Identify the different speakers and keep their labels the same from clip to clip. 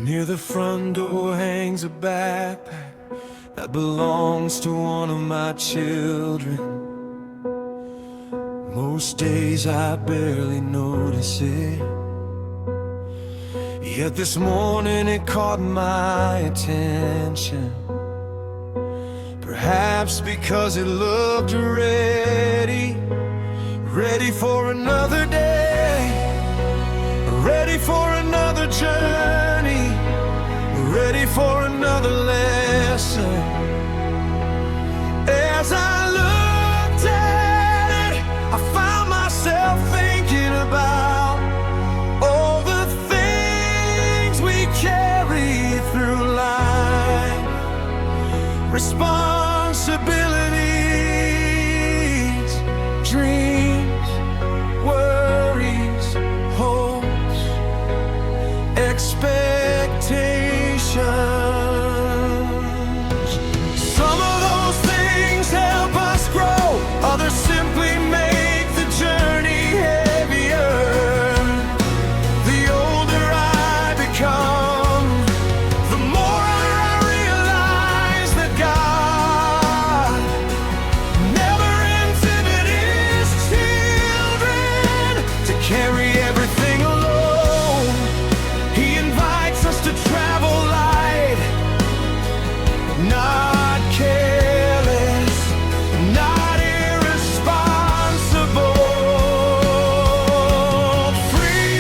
Speaker 1: Near the front door hangs a backpack that belongs to one of my children. Most days I barely notice it, yet this morning it caught my attention. Perhaps because it looked ready for another day, ready for another journey, ready for another lesson. As I looked at it, I found myself thinking about all the things we carry through life. Responsibilities, dreams, worries, hopes, expectations. Some of those things help us grow, others simply make the journey heavier. The older I become, the more I realize that God never intended His children to carry everything alone. He invites us to travel light, not careless, not irresponsible. Free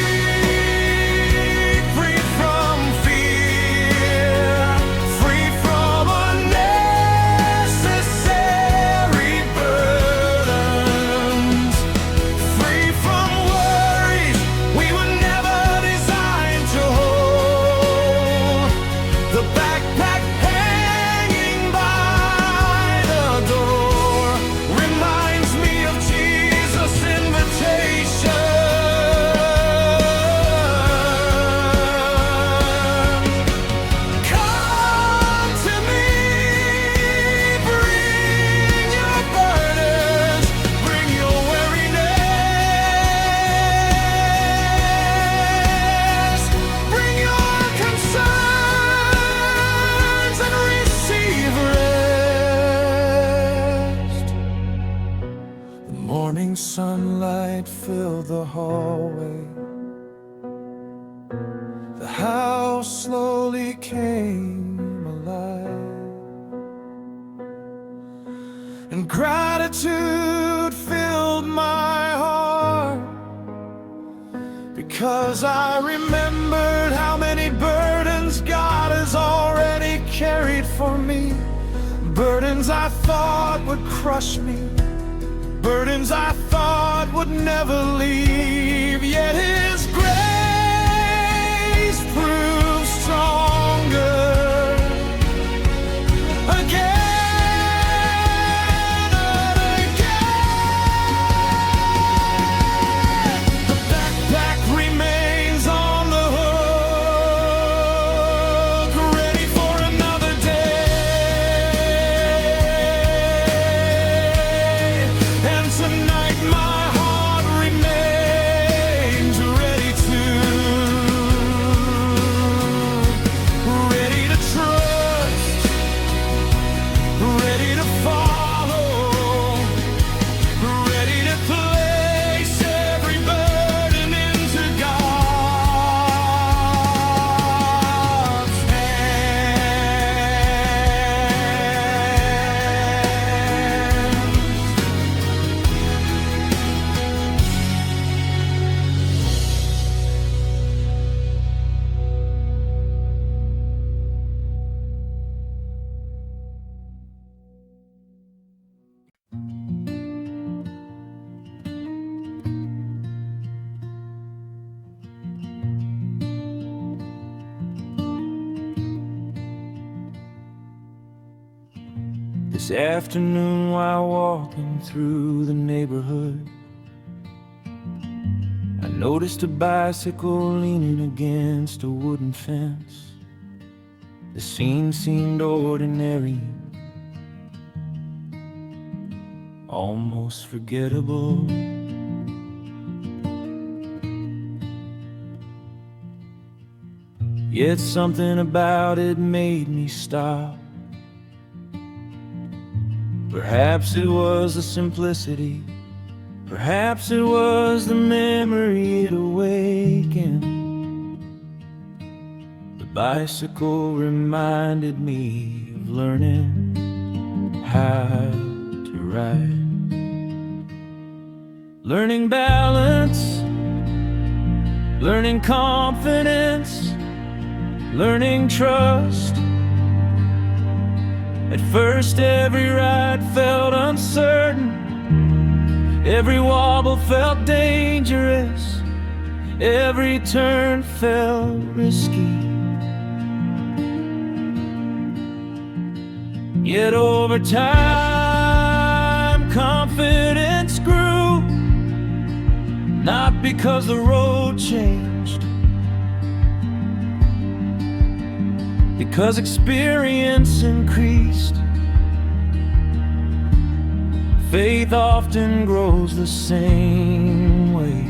Speaker 1: from fear, free from unnecessary burdens, free from worries we were never designed to hold. The backpack hanging by the door reminds me of Jesus' invitation. Come to me, bring your burdens, bring your weariness, bring your concerns and receive rest. The morning sunlight filled the hallway. The house slowly came alive, and gratitude filled my heart, because I remembered how many burdens God has already carried for me. Burdens I thought would crush me, burdens I thought would never leave. Yet His grace proves stronger again and again. The backpack remains on the hook, ready for another day. And tonight my heart remains ready to trust, ready to follow, ready to place every burden into God's hands. This afternoon, while walking through the neighborhood, I noticed a bicycle leaning against a wooden fence. The scene seemed ordinary, almost forgettable. Yet something about it made me stop. Perhaps it was the simplicity, perhaps it was the memory it awakened. The bicycle reminded me of learning how to ride. Learning balance, learning confidence, learning trust. At first every ride felt uncertain, every wobble felt dangerous, every turn felt risky. Yet over time, confidence grew, not because the road changed, because experience increased. Faith often grows the same way.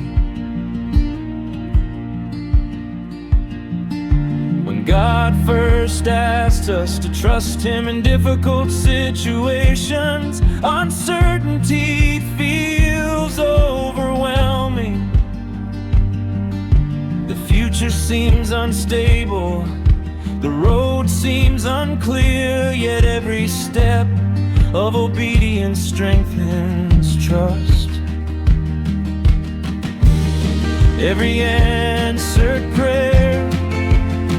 Speaker 1: When God first asked us to trust Him in difficult situations, uncertainty feels overwhelming. The future seems unstable, the road seems unclear, yet every step of obedience strengthens trust. Every answered prayer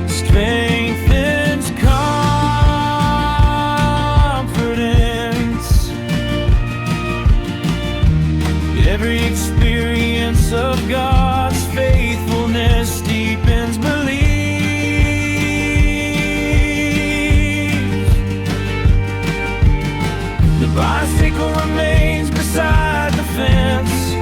Speaker 1: strengthens confidence. Every experience of God's faithfulness deepens belief. The bicycle remains beside the fence,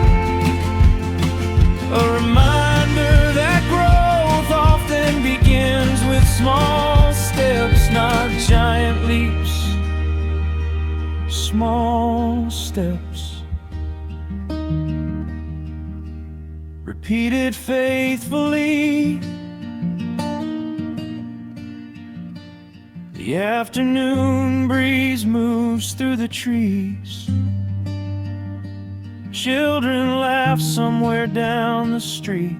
Speaker 1: a reminder that growth often begins with small steps, not giant leaps. Small steps, repeated faithfully. The afternoon breeze moves through the trees. Children laugh somewhere down the street,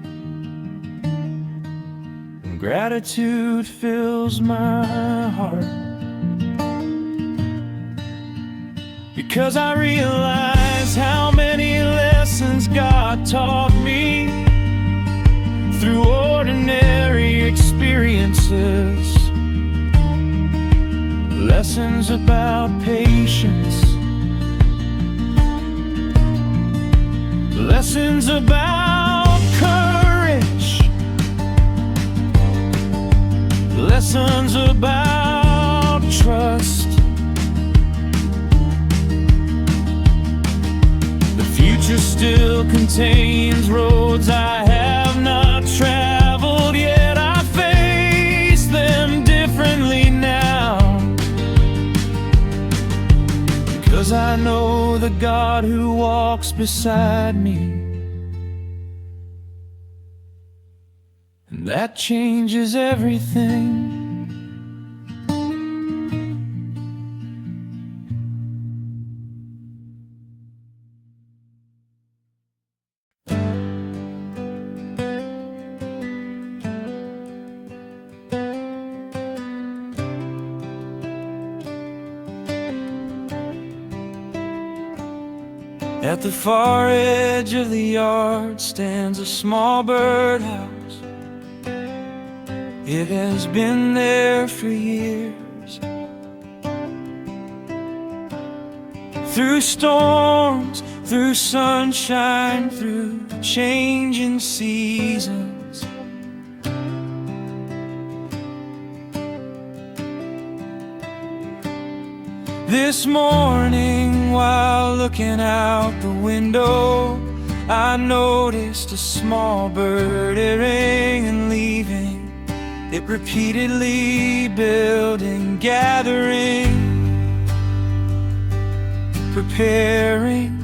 Speaker 1: and gratitude fills my heart, because I realize how many lessons God taught me through ordinary experiences. Lessons about patience, lessons about courage, lessons about trust. The future still contains roads I have not traveled yet. I face them differently now, 'cause I know the God who walks beside me, and that changes everything. At the far edge of the yard stands a small birdhouse. It has been there for years. Through storms, through sunshine, through changing seasons, this morning, while looking out the window, I noticed a small bird erring and leaving. It repeatedly building, gathering, preparing.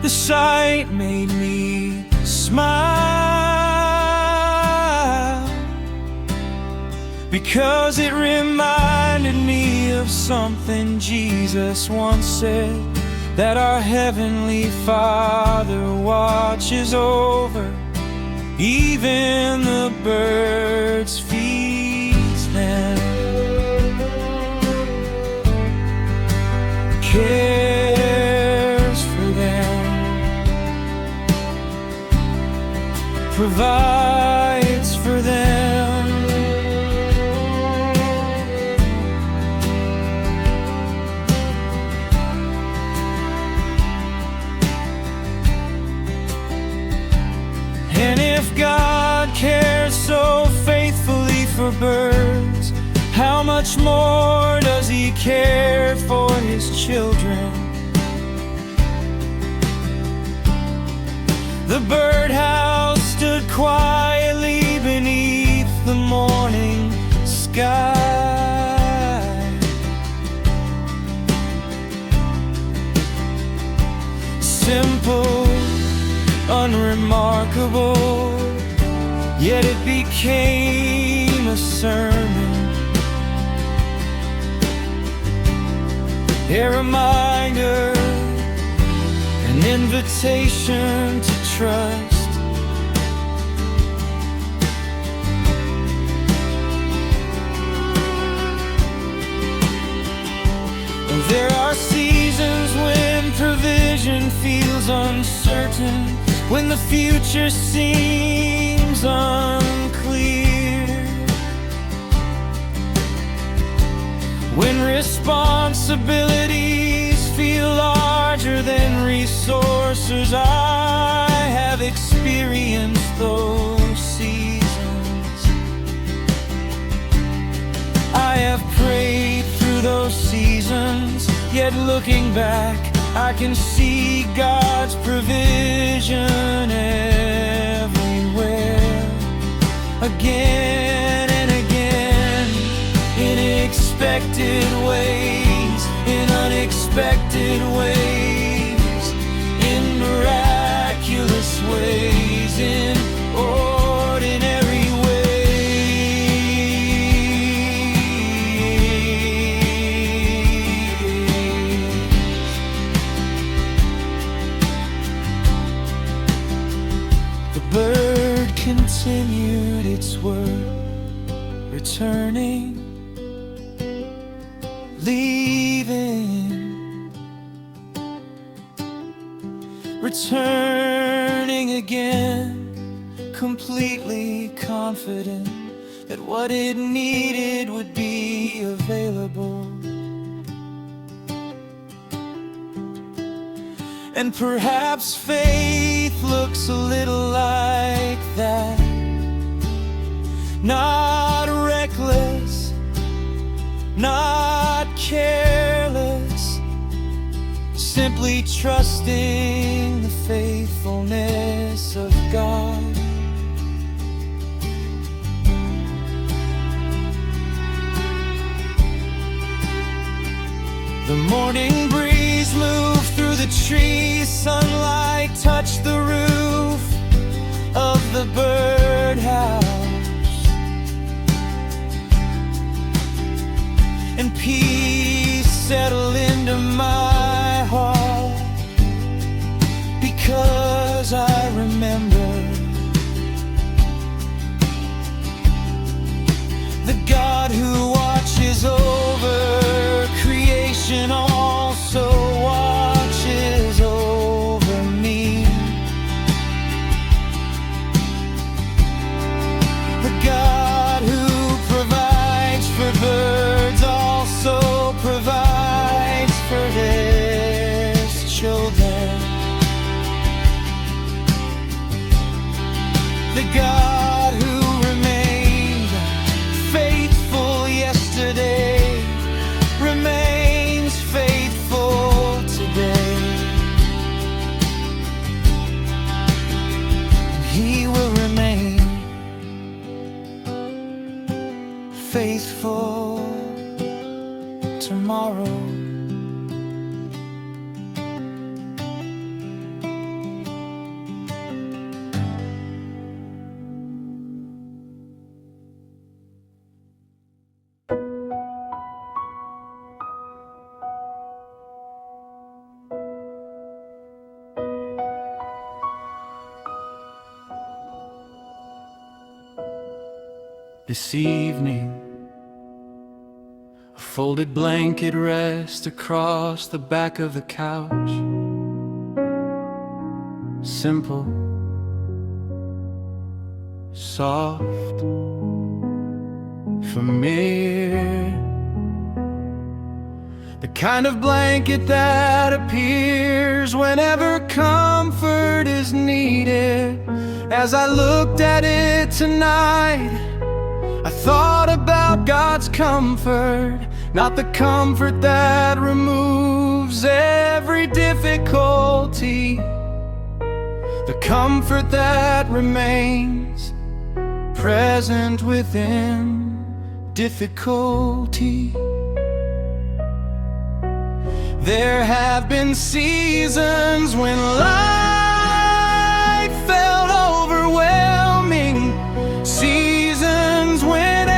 Speaker 1: The sight made me smile. because it reminded me of something Jesus once said, that our Heavenly Father watches over even the birds, feeds them, cares for them, provides for them. And if God cares so faithfully for birds, how much more does He care for His children? The birdhouse stood quietly beneath the morning sky. Simple, unremarkable, yet it became a sermon, a reminder, an invitation to trust. There are seasons when provision feels uncertain, when the future seems unclear, when responsibilities feel larger than resources. I have experienced those seasons. I have prayed through those seasons, yet looking back, I can see God's provision everywhere, again and again, in expected ways, in unexpected ways, in miraculous ways, in ordinary bird continued its work, returning, leaving, returning again, completely confident that what it needed would be available. And perhaps faith looks a little like that, not reckless, not careless, simply trusting the faithfulness of God. The morning breeze moved through the trees, sunlight touched the roof of the birdhouse, and peace settled into my heart, because I remember the God who watches over creation also watches over me. The God who provides for birds also provides for His children. The God who remained faithful yesterday remains faithful today. He will remain faithful tomorrow. This evening, a folded blanket rests across the back of the couch. Simple, soft, familiar. The kind of blanket that appears whenever comfort is needed. As I looked at it tonight, I thought about God's comfort, not the comfort that removes every difficulty, the comfort that remains present within difficulty. There have been seasons when life felt overwhelming, seasons when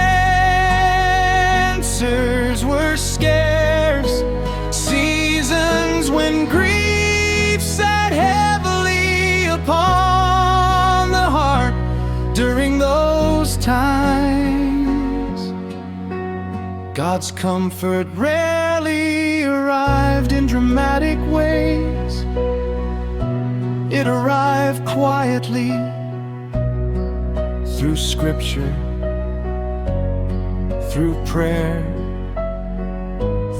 Speaker 1: answers were scarce, seasons when grief sat heavily upon the heart. During those times, God's comfort rarely arrived in dramatic ways. It arrived quietly through scripture, through prayer,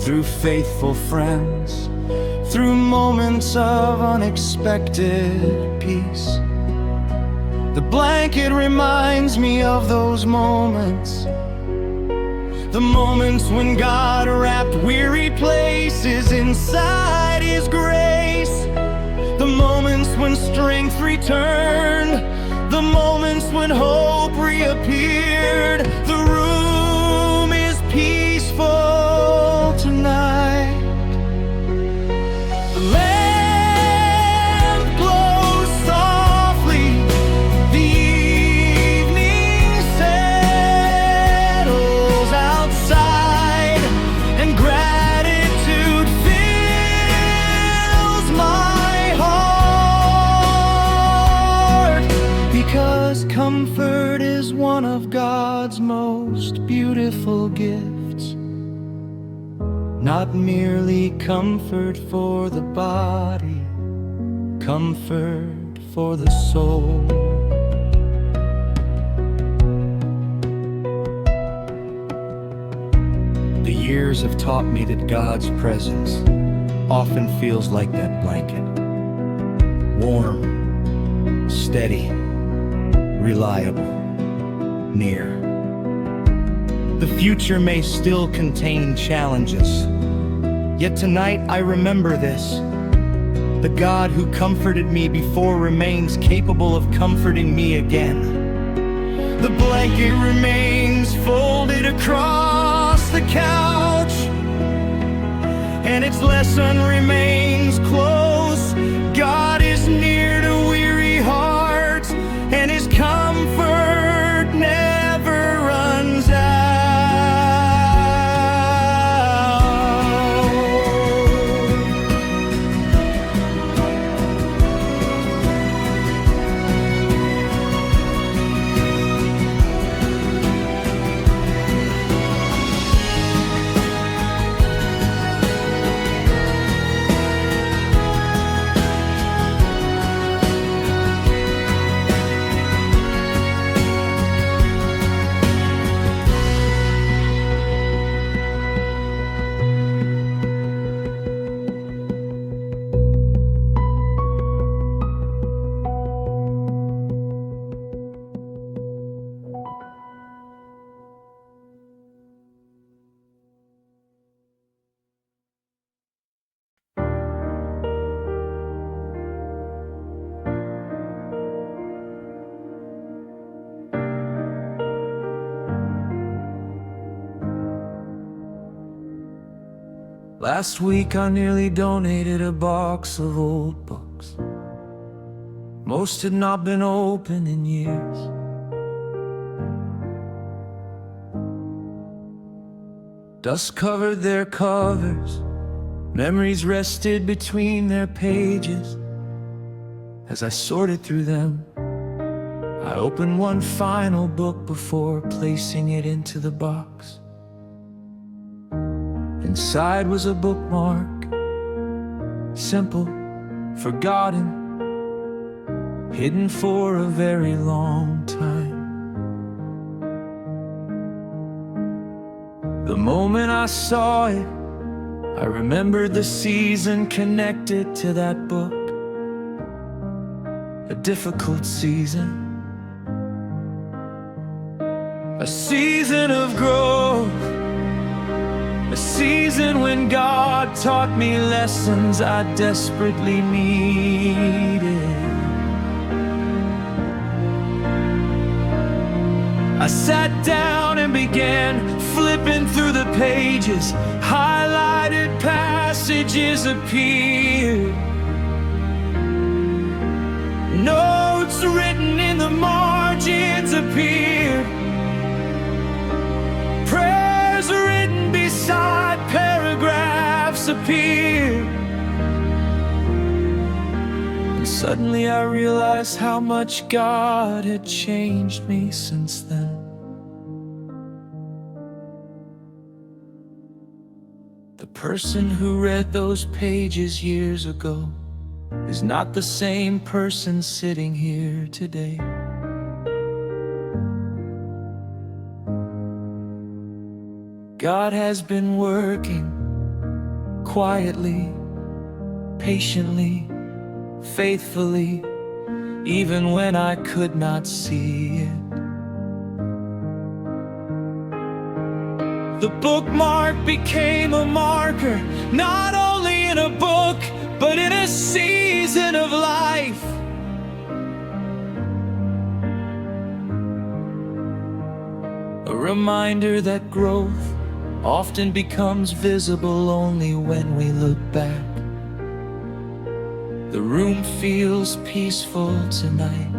Speaker 1: through faithful friends, through moments of unexpected peace. The blanket reminds me of those moments, the moments when God wrapped weary places inside His grace, the moments when strength returned, the moments when hope reappeared. The room is peaceful tonight. The lamp glows softly, the evening settles outside, and gratitude fills my heart, because comfort is one of God's most beautiful gifts. Not merely comfort for the body, comfort for the soul. The years have taught me that God's presence often feels like that blanket. Warm, steady, reliable, near. The future may still contain challenges, yet tonight I remember this: the God who comforted me before remains capable of comforting me again. The blanket remains folded across the couch, and its lesson remains close. God is near to weary hearts, and His comfort never runs out. Last week I nearly donated a box of old books. Most had not been opened in years. Dust covered their covers, memories rested between their pages. As I sorted through them, I opened one final book before placing it into the box. Inside was a bookmark, simple, forgotten, hidden for a very long time. The moment I saw it, I remembered the season connected to that book. A difficult season, a season of growth, a season when God taught me lessons I desperately needed. I sat down and began flipping through the pages. Highlighted passages appeared. Notes written in the margins appeared. Prayers written beside paragraphs appeared. And suddenly I realized how much God had changed me since then. The person who read those pages years ago is not the same person sitting here today. God has been working quietly, patiently, faithfully, even when I could not see it. The bookmark became a marker, not only in a book, but in a season of life. A reminder that growth often becomes visible only when we look back. The room feels peaceful tonight.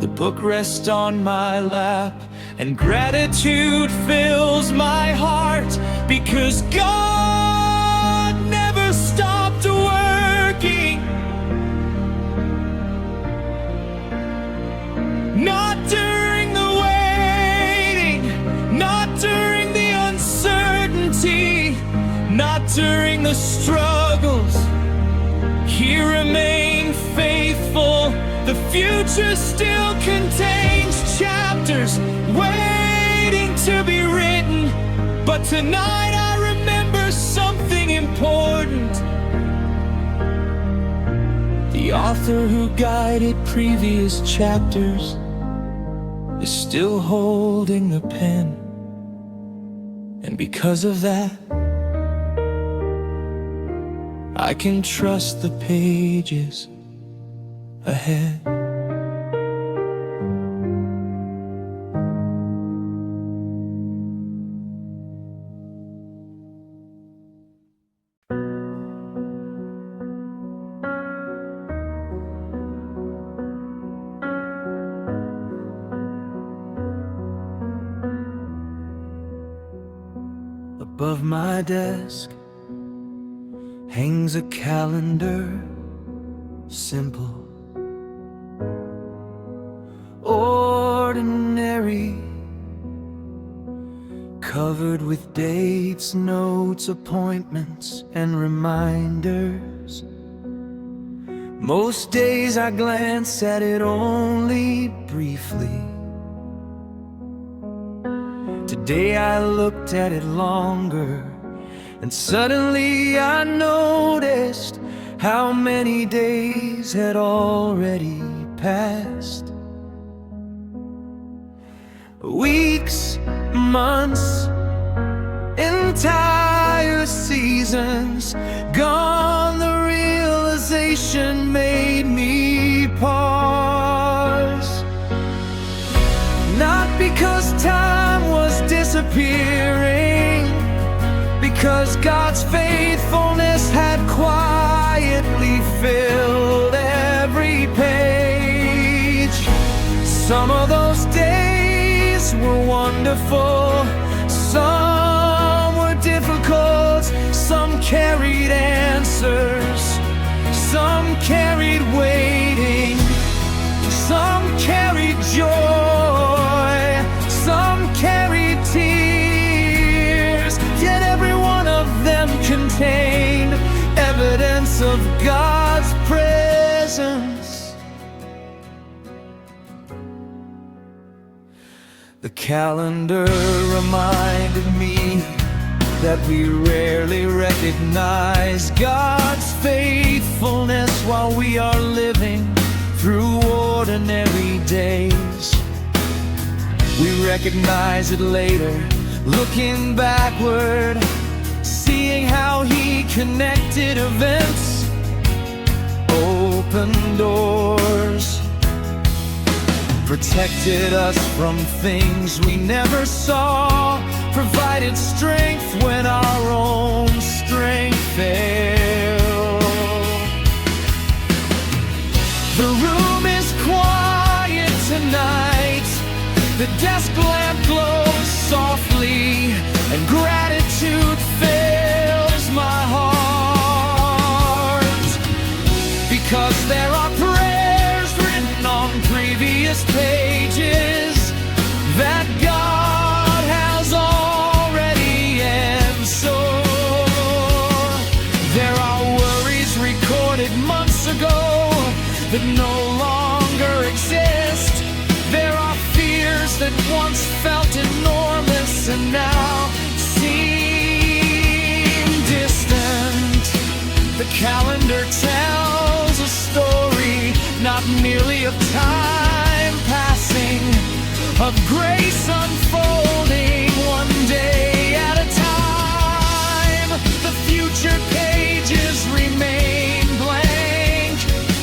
Speaker 1: The book rests on my lap, and gratitude fills my heart, because God never stopped working. Not during the waiting, not during the uncertainty, not during the struggles. He remained faithful. The future still contains chapters waiting to be written. But tonight I remember something important. The author who guided previous chapters is still holding the pen. And because of that, I can trust the pages ahead. Above my desk hangs a calendar, simple, ordinary, covered with dates, notes, appointments, and reminders. Most days I glance at it only briefly. Today I looked at it longer, and suddenly I noticed how many days had already passed. Weeks, months, entire seasons gone. The realization made me pause. Not because time was disappearing, because God's faithfulness had quietly filled every page. Some of those days were wonderful, some were difficult, some carried answers, some carried waiting, some carried The calendar reminded me that we rarely recognize God's faithfulness while we are living through ordinary days. We recognize it later, looking backward, seeing how He connected events, opened doors, protected us from things we never saw, provided strength when our own strength failed. The room is quiet tonight, the desk lamp glows softly, and gratitude fills my heart, because there are prayers written on previous pages that God has already answered. There are worries recorded months ago that no longer exist. There are fears that once felt enormous and now seem distant. The calendar tells a story, not merely of time passing, of grace unfolding one day at a time. The future pages remain blank,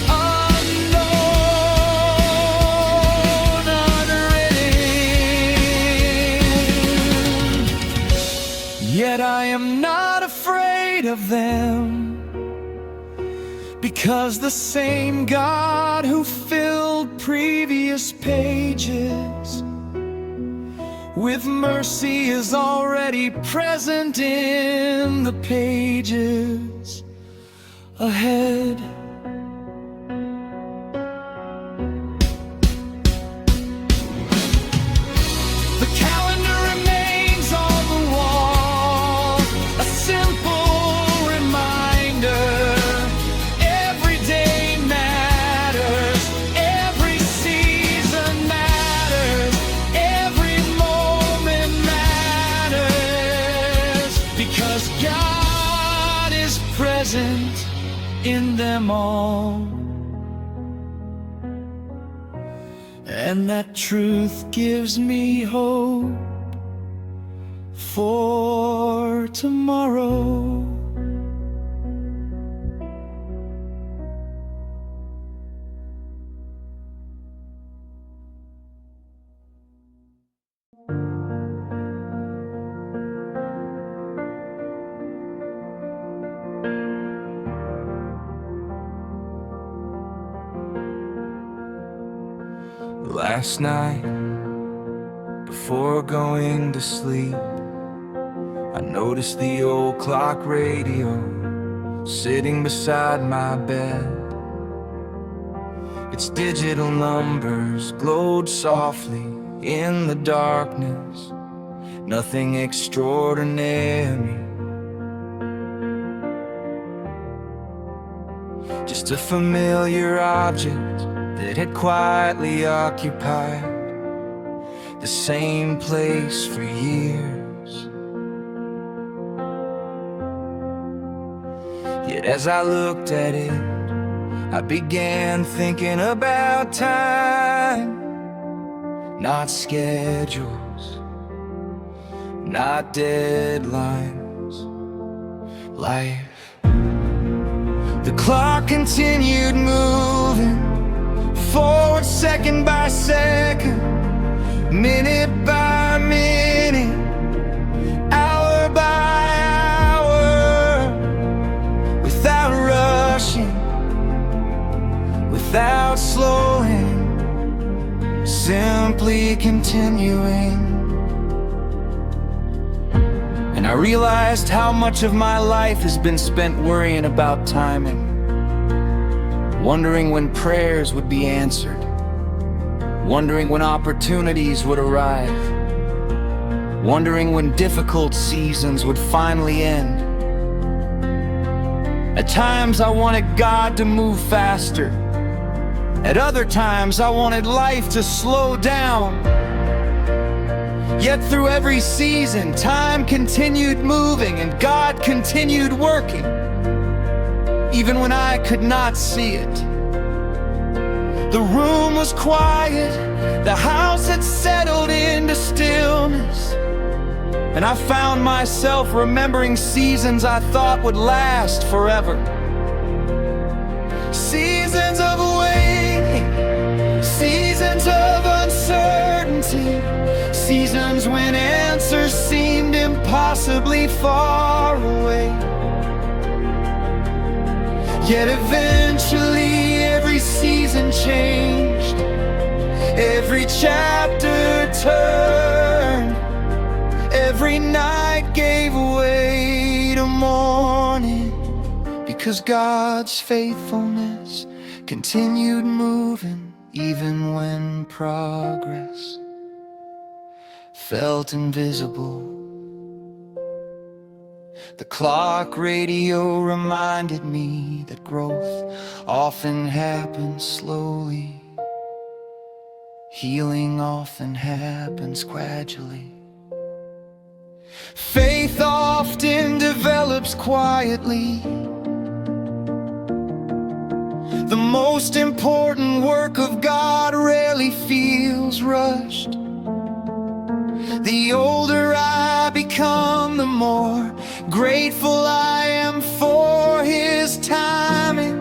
Speaker 1: unknown, unwritten. Yet I am not afraid of them, because the same God who filled previous pages with mercy is already present in the pages ahead. The calendar remains on the wall, a simple reminder. Every day matters, every season matters, every moment matters, because God is present in them all. And that truth gives me hope for tomorrow. Last night, before going to sleep, I noticed the old clock radio sitting beside my bed. Its digital numbers glowed softly in the darkness, nothing extraordinary, just a familiar object that had quietly occupied the same place for years. Yet as I looked at it, I began thinking about time, not schedules, not deadlines, life. The clock continued moving forward second by second, minute by minute, hour by hour, without rushing, without slowing, simply continuing. And I realized how much of my life has been spent worrying about timing, wondering when prayers would be answered, wondering when opportunities would arrive, wondering when difficult seasons would finally end. At times I wanted God to move faster. At other times I wanted life to slow down. Yet through every season, time continued moving and God continued working, even when I could not see it. The room was quiet, the house had settled into stillness, and I found myself remembering seasons I thought would last forever. Seasons of waiting, seasons of uncertainty, seasons when answers seemed impossibly far away. Yet eventually every season changed, every chapter turned, every night gave way to morning, because God's faithfulness continued moving even when progress felt invisible. The clock radio reminded me that growth often happens slowly, healing often happens gradually. Faith often develops quietly. The most important work of God rarely feels rushed. The older I become, the more grateful I am for His timing.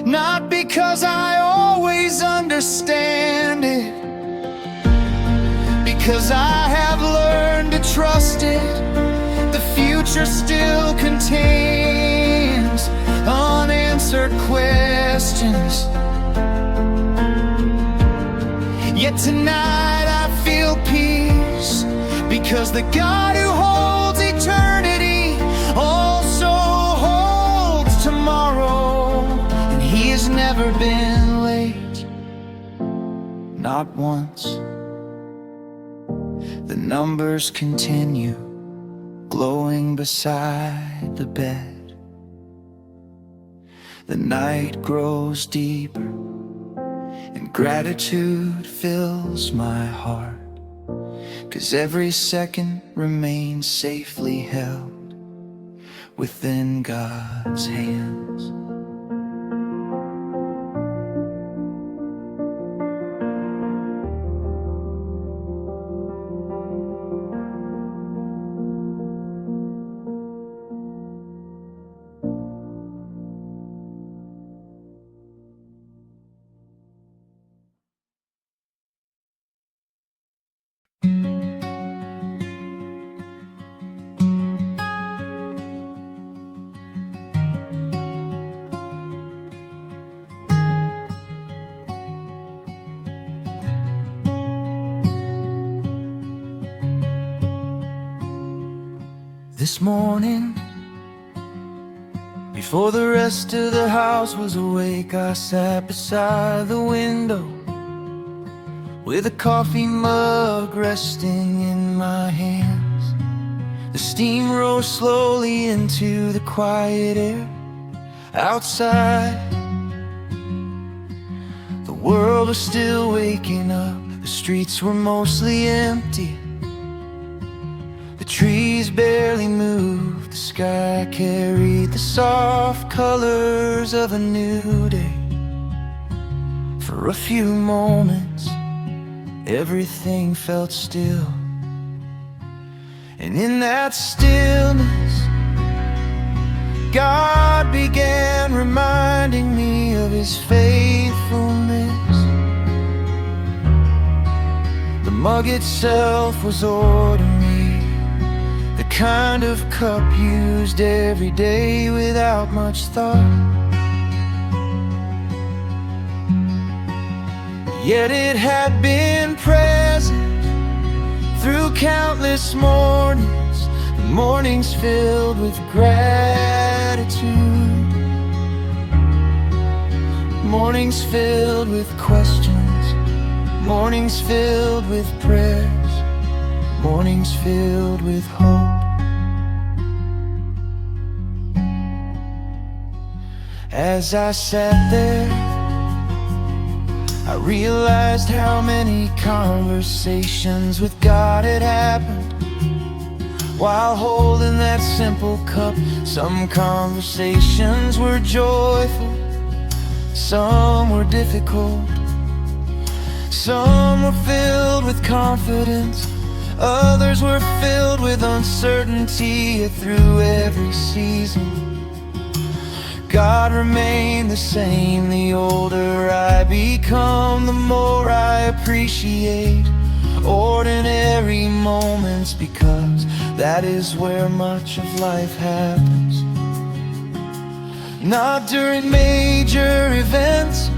Speaker 1: Not because I always understand it, because I have learned to trust it. The future still contains unanswered questions. Yet tonight I feel peace, because the God who holds eternity also holds tomorrow. And He has never been late, not once. The numbers continue glowing beside the bed. The night grows deeper and gratitude fills my heart, 'cause every second remains safely held within God's hands. This morning, before the rest of the house was awake, I sat beside the window with a coffee mug resting in my hands. The steam rose slowly into the quiet air outside. The world was still waking up, the streets were mostly empty. The trees barely moved, the sky carried the soft colors of a new day. For a few moments, everything felt still. And in that stillness, God began reminding me of His faithfulness. The mug itself was ordinary, the kind of cup used every day without much thought. Yet it had been present through countless mornings, the mornings filled with gratitude, mornings filled with questions, mornings filled with prayers, mornings filled with hope. As I sat there, I realized how many conversations with God had happened while holding that simple cup. Some conversations were joyful, some were difficult, some were filled with confidence, others were filled with uncertainty. Through every season, God remained the same. The older I become, the more I appreciate ordinary moments, because that is where much of life happens. Not during major events,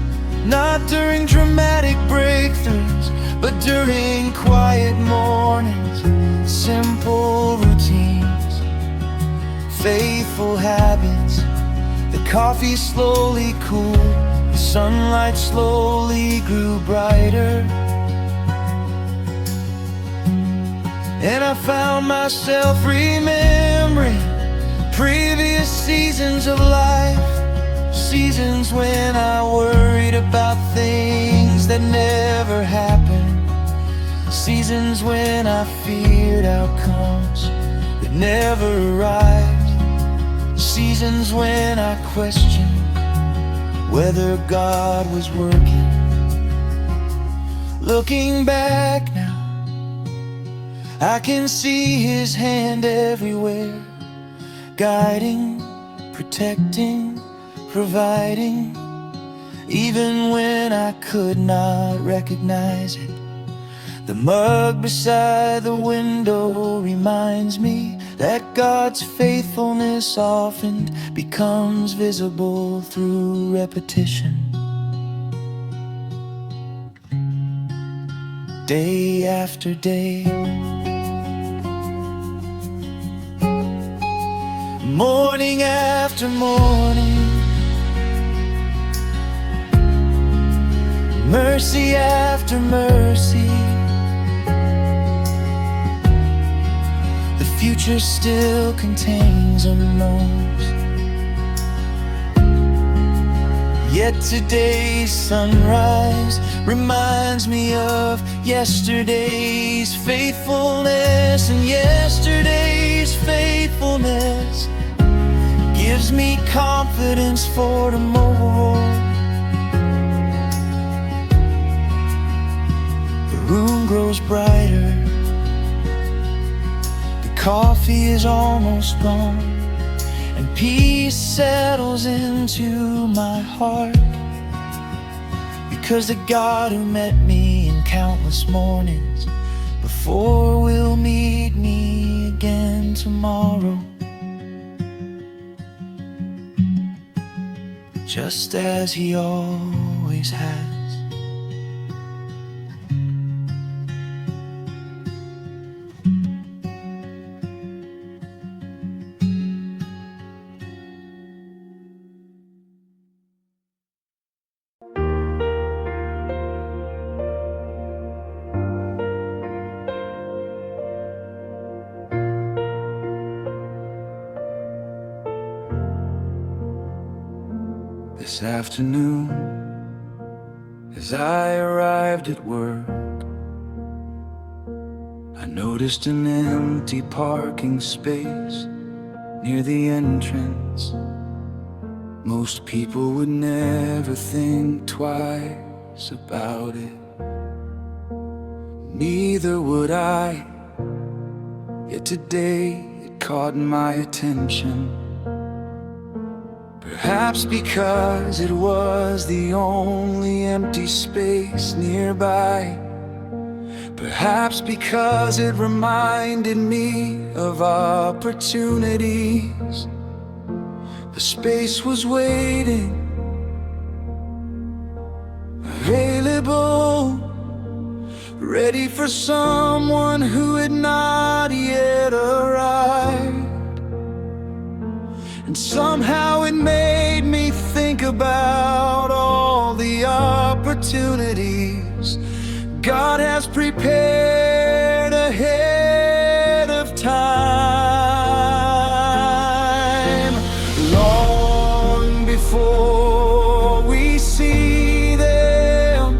Speaker 1: not during dramatic breakthroughs, but during quiet mornings, simple routines, faithful habits. The coffee slowly cooled, the sunlight slowly grew brighter, and I found myself remembering previous seasons of life, seasons when I worried about things that never happened, seasons when I feared outcomes that never arrived, seasons when I questioned whether God was working. Looking back now, I can see His hand everywhere, guiding, protecting, providing, even when I could not recognize it. The mug beside the window reminds me that God's faithfulness often becomes visible through repetition. Day after day, morning after morning, mercy after mercy, the future still contains unknowns. Yet today's sunrise reminds me of yesterday's faithfulness, and yesterday's faithfulness gives me confidence for tomorrow. The room grows brighter, the coffee is almost gone, and peace settles into my heart, because the God who met me in countless mornings before will meet me again tomorrow, just as He always has. This afternoon, as I arrived at work, I noticed an empty parking space near the entrance. Most people would never think twice about it. Neither would I, yet today it caught my attention. Perhaps because it was the only empty space nearby, perhaps because it reminded me of opportunities. The space was waiting, available, ready for someone who had not yet arrived. And somehow it made me think about all the opportunities God has prepared ahead of time. Long before we see them,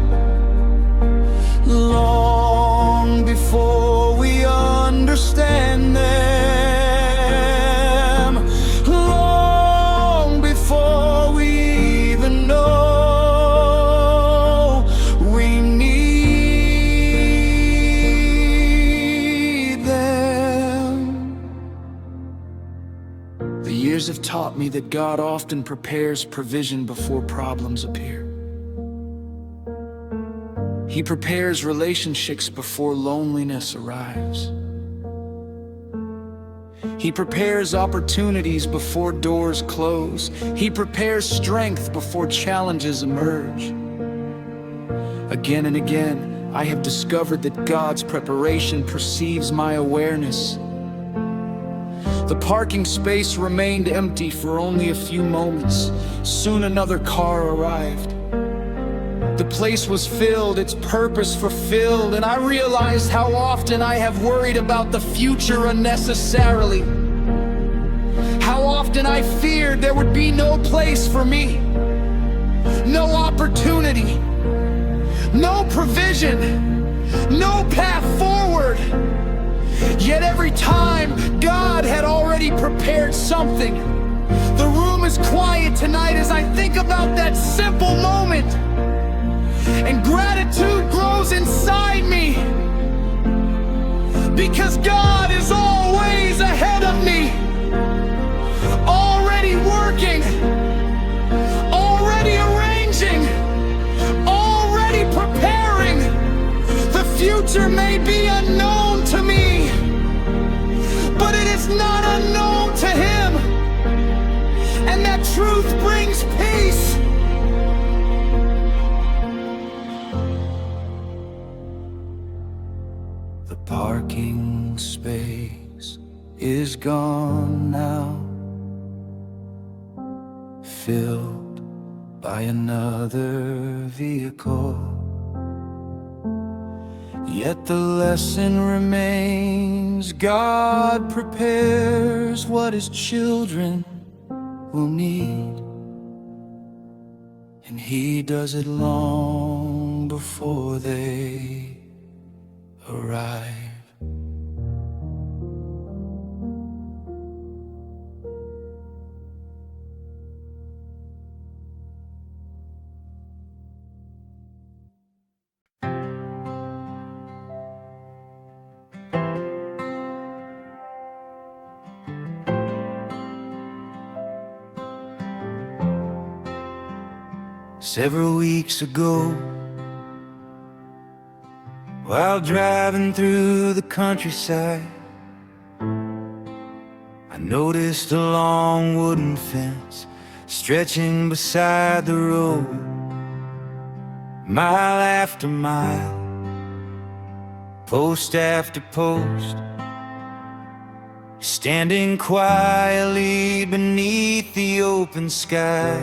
Speaker 1: taught me that God often prepares provision before problems appear. He prepares relationships before loneliness arrives. He prepares opportunities before doors close. He prepares strength before challenges emerge. Again and again, I have discovered that God's preparation precedes my awareness. The parking space remained empty for only a few moments. Soon another car arrived. The place was filled, its purpose fulfilled, and I realized how often I have worried about the future unnecessarily. How often I feared there would be no place for me, no opportunity, no provision, no path forward. Yet every time, God had already prepared something. The room is quiet tonight as I think about that simple moment. And gratitude grows inside me, because God is always ahead of me, already working, already arranging, already preparing. The future may be unknown to me, but it is not unknown to Him, and that truth brings peace. The parking space is gone now, filled by another vehicle. Yet the lesson remains: God prepares what His children will need, and He does it long before they arrive. Several weeks ago, while driving through the countryside, I noticed a long wooden fence stretching beside the road, mile after mile, post after post, standing quietly beneath the open sky.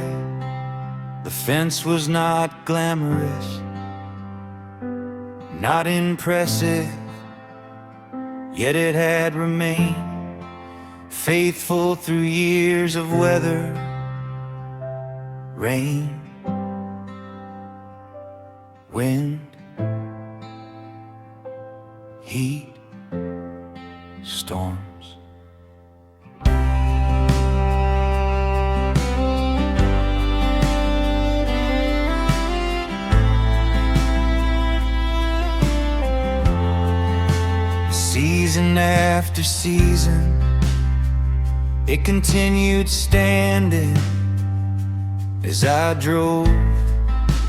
Speaker 1: The fence was not glamorous, not impressive, yet it had remained faithful through years of weather, rain, wind, heat, storms. Season after season, it continued standing. As I drove,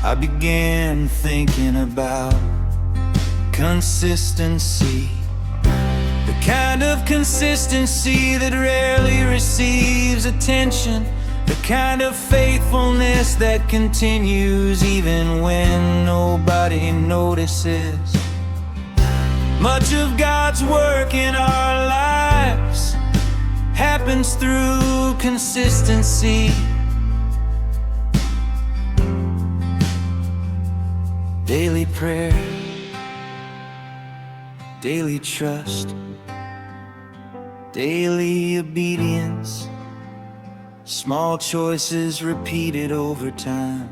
Speaker 1: I began thinking about consistency, the kind of consistency that rarely receives attention, the kind of faithfulness that continues even when nobody notices. Much of God's work in our lives happens through consistency. Daily prayer, daily trust, daily obedience, small choices repeated over time.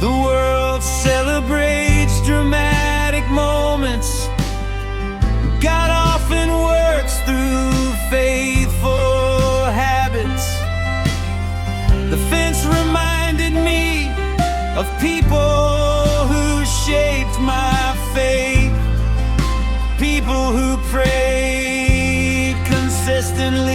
Speaker 1: The world celebrates dramatic moments. God often works through faithful habits. The fence reminded me of people who shaped my faith, people who prayed consistently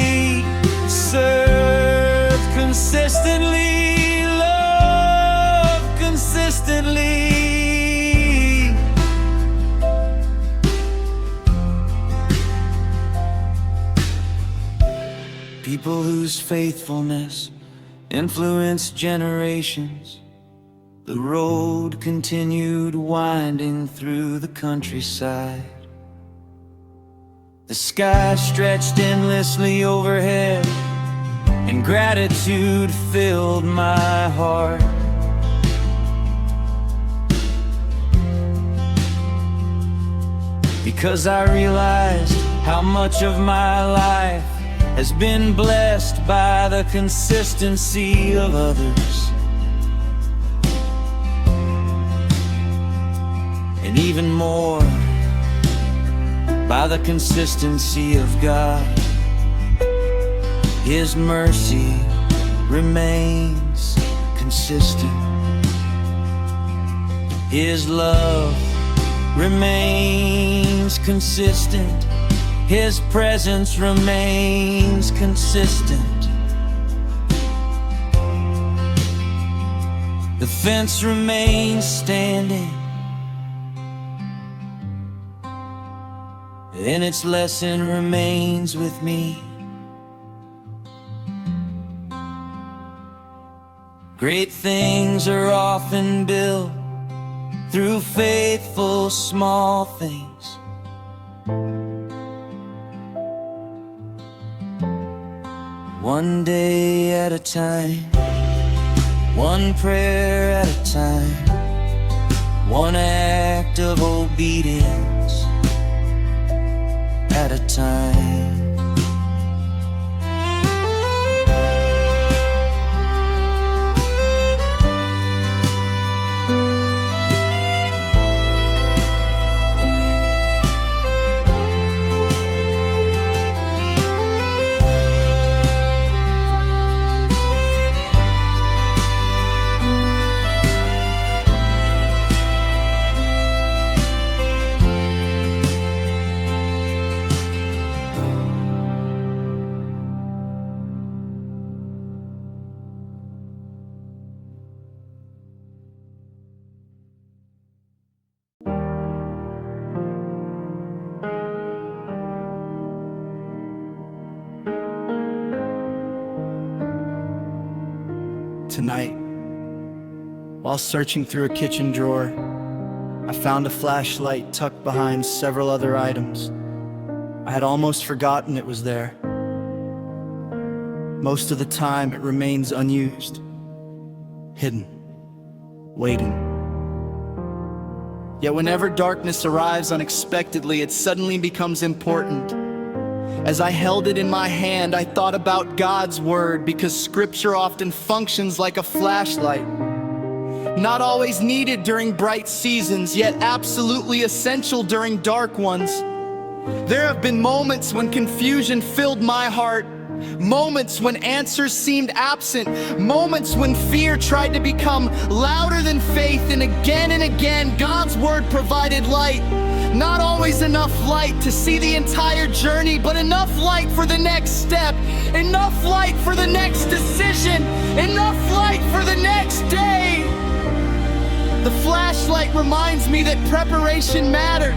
Speaker 1: whose faithfulness influenced generations. The road continued winding through the countryside. The sky stretched endlessly overhead, and gratitude filled my heart. Because I realized how much of my life has been blessed by the consistency of others, and even more by the consistency of God. His mercy remains consistent. His love remains consistent. His presence remains consistent. The fence remains standing, and its lesson remains with me. Great things are often built through faithful small things. One day at a time, one prayer at a time, one act of obedience at a time.
Speaker 2: Tonight, while searching through a kitchen drawer, I found a flashlight tucked behind several other items. I had almost forgotten it was there. Most of the time, it remains unused, hidden, waiting. Yet whenever darkness arrives unexpectedly, it suddenly becomes important. As I held it in my hand, I thought about God's word, because Scripture often functions like a flashlight. Not always needed during bright seasons, yet absolutely essential during dark ones. There have been moments when confusion filled my heart, moments when answers seemed absent, moments when fear tried to become louder than faith, and again, God's word provided light. Not always enough light to see the entire journey, but enough light for the next step, enough light for the next decision, enough light for the next day. The flashlight reminds me that preparation matters.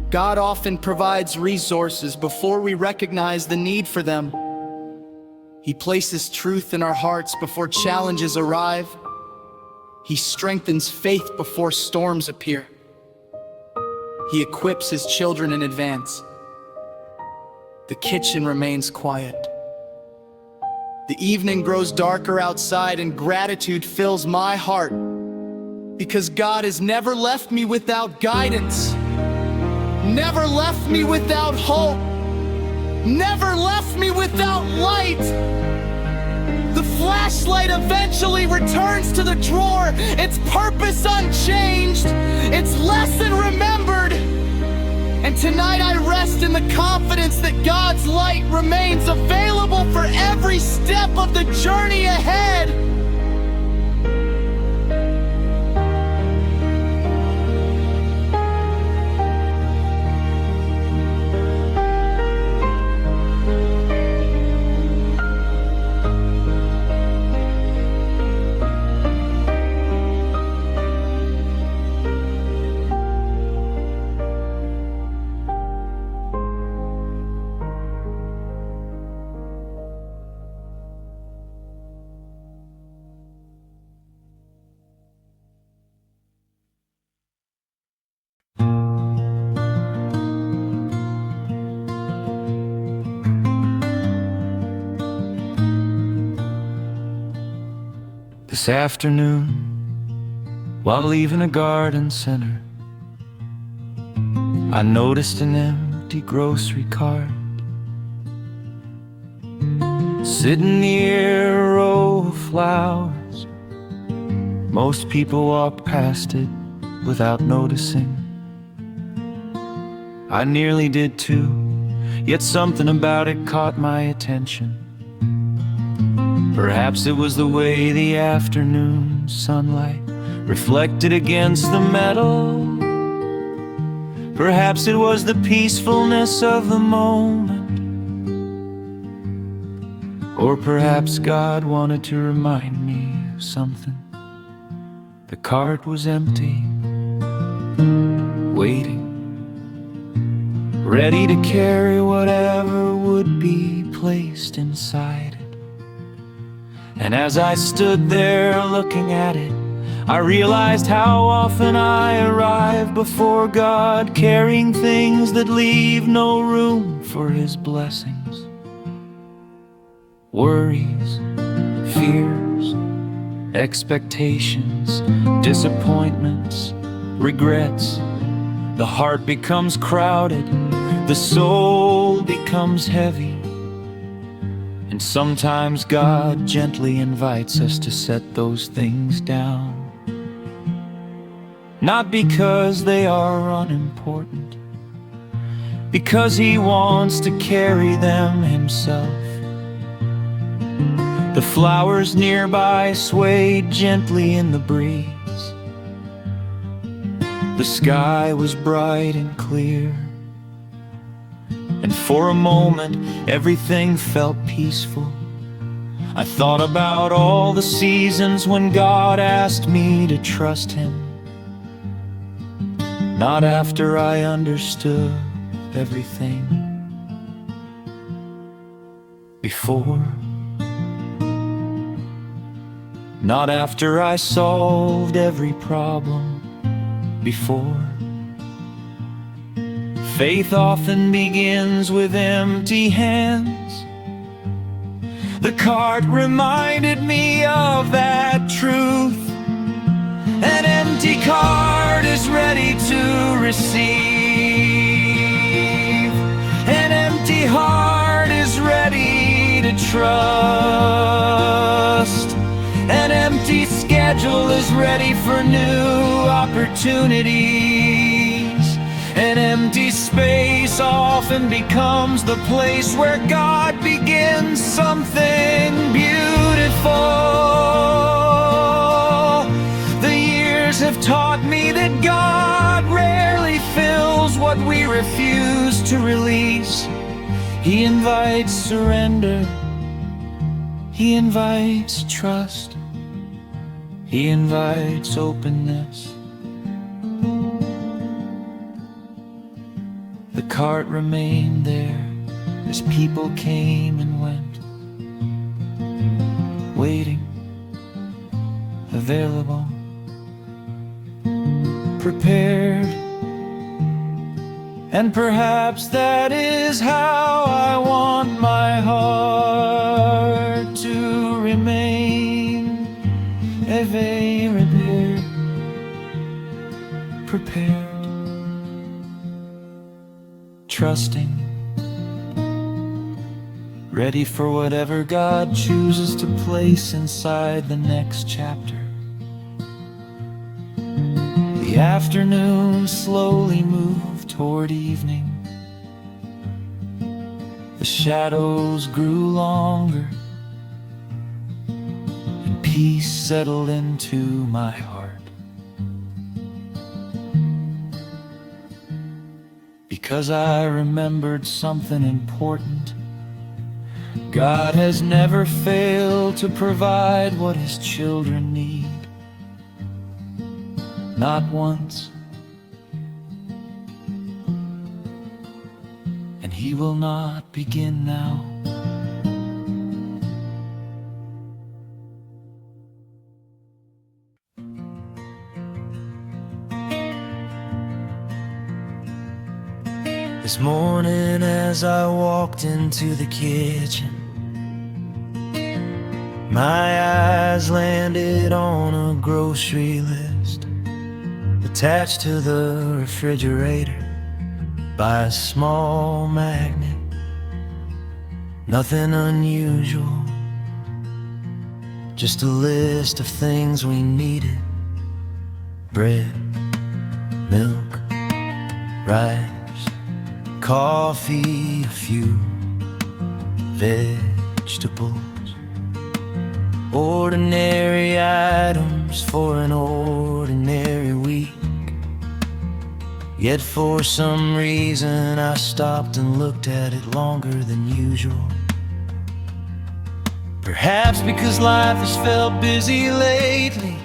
Speaker 2: God often provides resources before we recognize the need for them. He places truth in our hearts before challenges arrive. He strengthens faith before storms appear. He equips his children in advance. The kitchen remains quiet. The evening grows darker outside, and gratitude fills my heart, because God has never left me without guidance, never left me without hope, never left me without light. The flashlight eventually returns to the drawer, its purpose unchanged, its lesson remembered. And tonight I rest in the confidence that God's light remains available for every step of the journey ahead.
Speaker 1: This afternoon, while leaving a garden center, I noticed an empty grocery cart sitting near a row of flowers. Most people walk past it without noticing. I nearly did too, yet something about it caught my attention. Perhaps it was the way the afternoon sunlight reflected against the metal. Perhaps it was the peacefulness of the moment. Or perhaps God wanted to remind me of something. The cart was empty, waiting, ready to carry whatever would be placed inside it. And as I stood there looking at it, I realized how often I arrive before God, carrying things that leave no room for His blessings. Worries, fears, expectations, disappointments, regrets. The heart becomes crowded, the soul becomes heavy. And sometimes God gently invites us to set those things down. Not because they are unimportant, because He wants to carry them Himself. The flowers nearby swayed gently in the breeze. The sky was bright and clear, and for a moment everything felt peaceful. I thought about all the seasons when God asked me to trust Him. Not after I understood everything. Before. Not after I solved every problem. Before. Faith often begins with empty hands. The cart reminded me of that truth. An empty cart is ready to receive. An empty heart is ready to trust. An empty schedule is ready for new opportunities. An empty space often becomes the place where God begins something beautiful. The years have taught me that God rarely fills what we refuse to release. He invites surrender. He invites trust. He invites openness. The cart remained there as people came and went, waiting, available, prepared. And perhaps that is how I want my heart to remain, available, prepared. Trusting, ready for whatever God chooses to place inside the next chapter. The afternoon slowly moved toward evening. The shadows grew longer, and peace settled into my heart. Because I remembered something important. God has never failed to provide what His children need. Not once. And He will not begin now. This morning as I walked into the kitchen, My eyes landed on a grocery list attached to the refrigerator by a small magnet. Nothing unusual, just a list of things we needed: bread, milk, rice, coffee, a few vegetables. Ordinary items for an ordinary week. Yet for some reason I stopped and looked at it longer than usual. Perhaps because life has felt busy lately.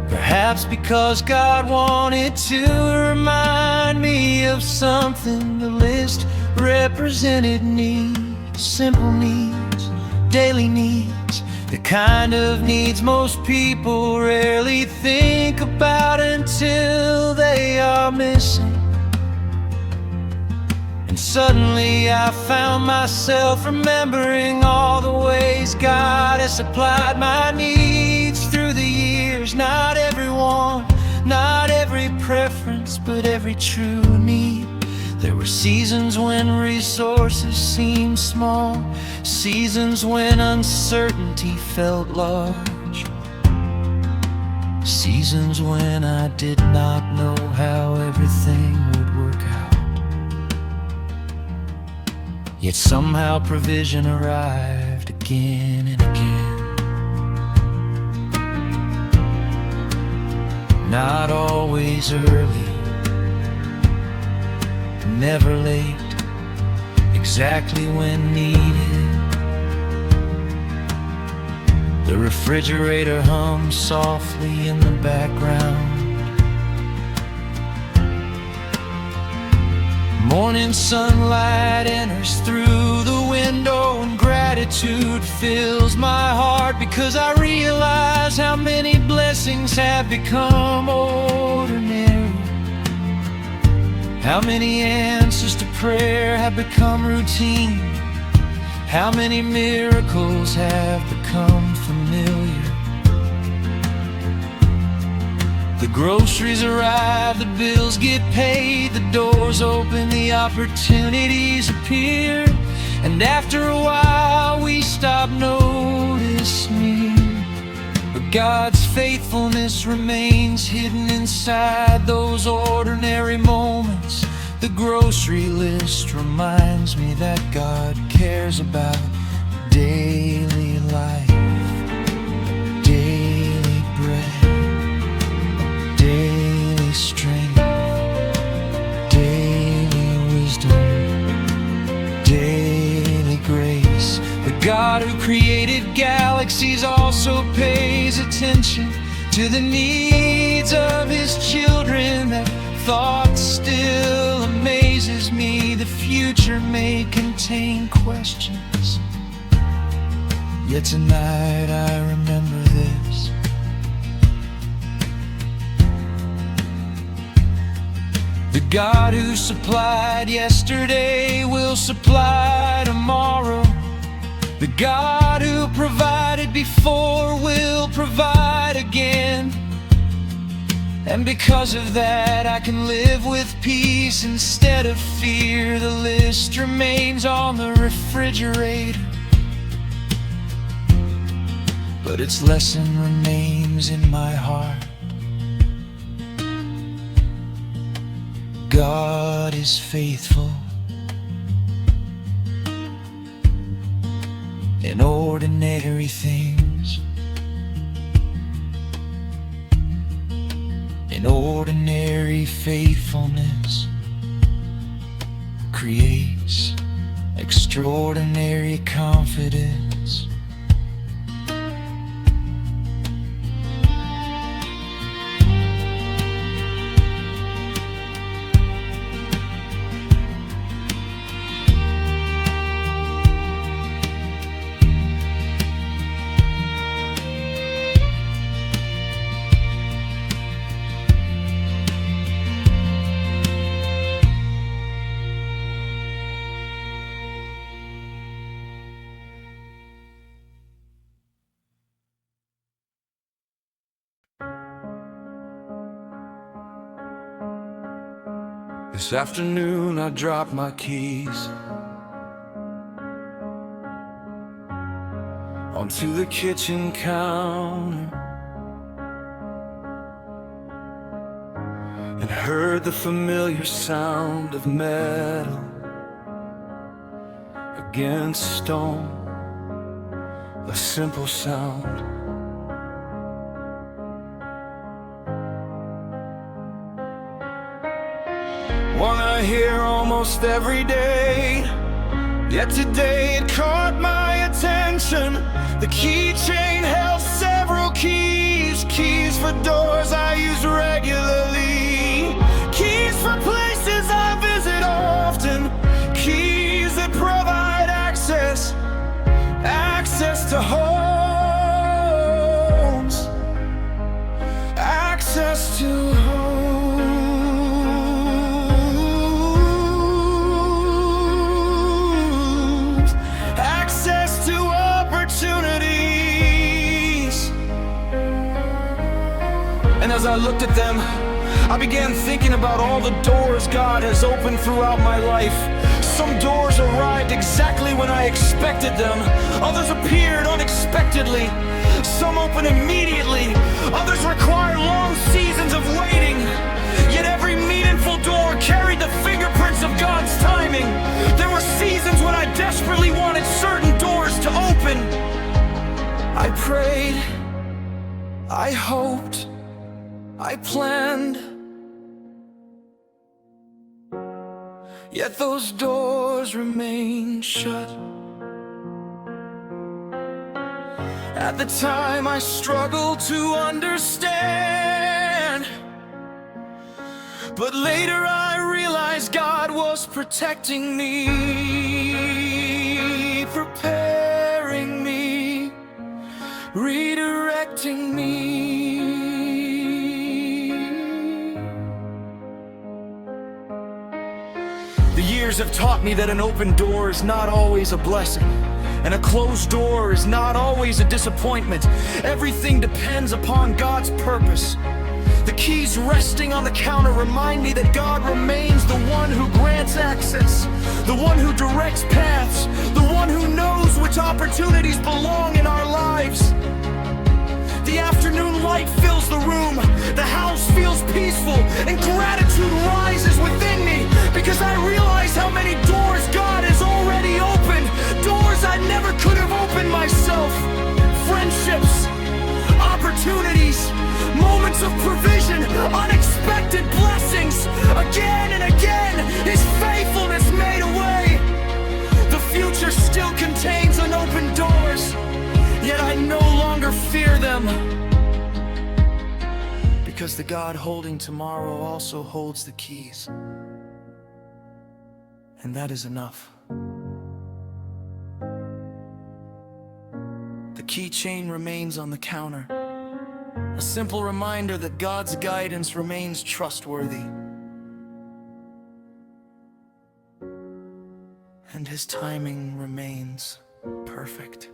Speaker 1: Perhaps because God wanted to remind me of something. The list represented needs, simple needs, daily needs, the kind of needs most people rarely think about until they are missing. And suddenly I found myself remembering all the ways God has supplied my needs through the years. Not everyone, not every preference, but every true need. There were seasons when resources seemed small, seasons when uncertainty felt large, seasons when I did not know how everything would work out. Yet somehow provision arrived again and again. Not always early, never late, exactly when needed. The refrigerator hums softly in the background. Morning sunlight enters through the window, and gratitude fills my heart because I realize how many blessings have become ordinary. How many answers to prayer have become routine? How many miracles have become familiar? The groceries arrive, the bills get paid, the doors open, the opportunities appear. And after a while we stop noticing. But God's faithfulness remains hidden inside those ordinary moments. The grocery list reminds me that God cares about daily life, daily bread, daily strength, daily wisdom, daily grace. The God who created galaxies also pays attention to the needs of His children. That thought still amazes me. The future may contain questions, yet tonight I remember this: the God who supplied yesterday will supply tomorrow. The God who provided before will provide again. And because of that, I can live with peace instead of fear. The list remains on the refrigerator, but its lesson remains in my heart. God is faithful in ordinary things, in ordinary faithfulness creates extraordinary confidence. This afternoon I dropped my keys onto the kitchen counter and heard the familiar sound of metal against stone, a simple sound. One I hear almost every day, yet today it caught my attention. The keychain held several keys, keys for doors I use regularly, keys for places I visit often, keys that provide access to homes, access to homes, access to opportunities. And as I looked at them, I began thinking about all the doors God has opened throughout my life. Some doors arrived exactly when I expected them. Others appeared unexpectedly. Some opened immediately. Others required long seasons of waiting. Yet every meaningful door carried the fingerprints of God's timing. There were seasons when I desperately wanted certain doors to open. I prayed, I hoped, I planned. Yet those doors remain shut. At the time I struggled to understand, but later I realized God was protecting me, preparing me, redirecting me. The years have taught me that an open door is not always a blessing, and a closed door is not always a disappointment. Everything depends upon God's purpose. The keys resting on the counter remind me that God remains the one who grants access, the one who directs paths, the one who knows which opportunities belong in our lives. The afternoon light fills the room, the house feels peaceful, and gratitude rises within me because I realize how many doors God has already opened, doors I never could have opened myself. Friendships, opportunities, moments of provision, unexpected blessings. Again and again, His faithfulness made a way. The future still contains unopened doors, yet I no longer fear them, because the God holding tomorrow also holds the keys, and that is enough. The keychain remains on the counter, a simple reminder that God's guidance remains trustworthy, and His timing remains perfect.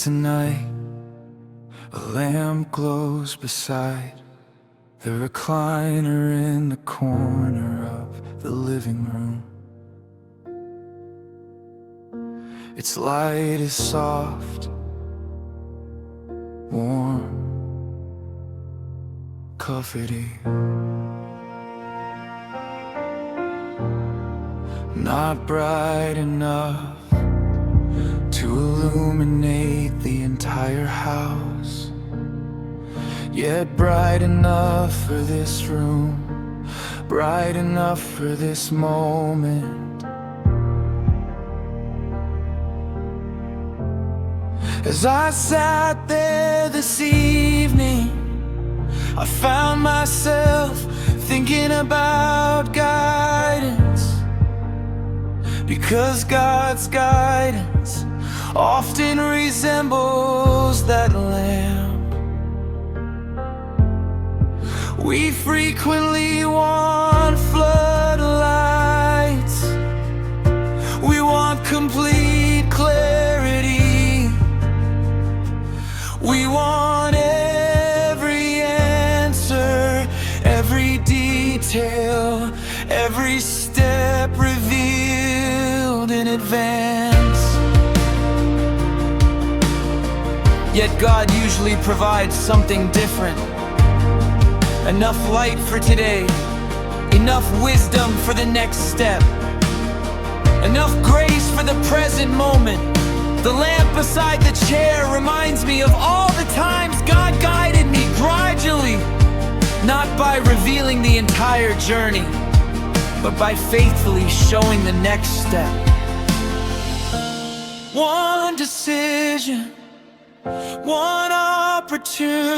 Speaker 1: tonight, a lamp glows beside the recliner in the corner of the living room. Its light is soft, warm, comforting. Not bright enough to illuminate the entire house, yet bright enough for this room, bright enough for this moment. As I sat there this evening, I found myself thinking about guidance, because God's guidance often resembles that lamp. We frequently want floodlights, we want complete clarity, we want every answer, every detail, every step revealed in advance. Yet God usually provides something different. Enough light for today, enough wisdom for the next step, enough grace for the present moment. The lamp beside the chair reminds me of all the times God guided me gradually, not by revealing the entire journey, but by faithfully showing the next step. One decision, one opportunity,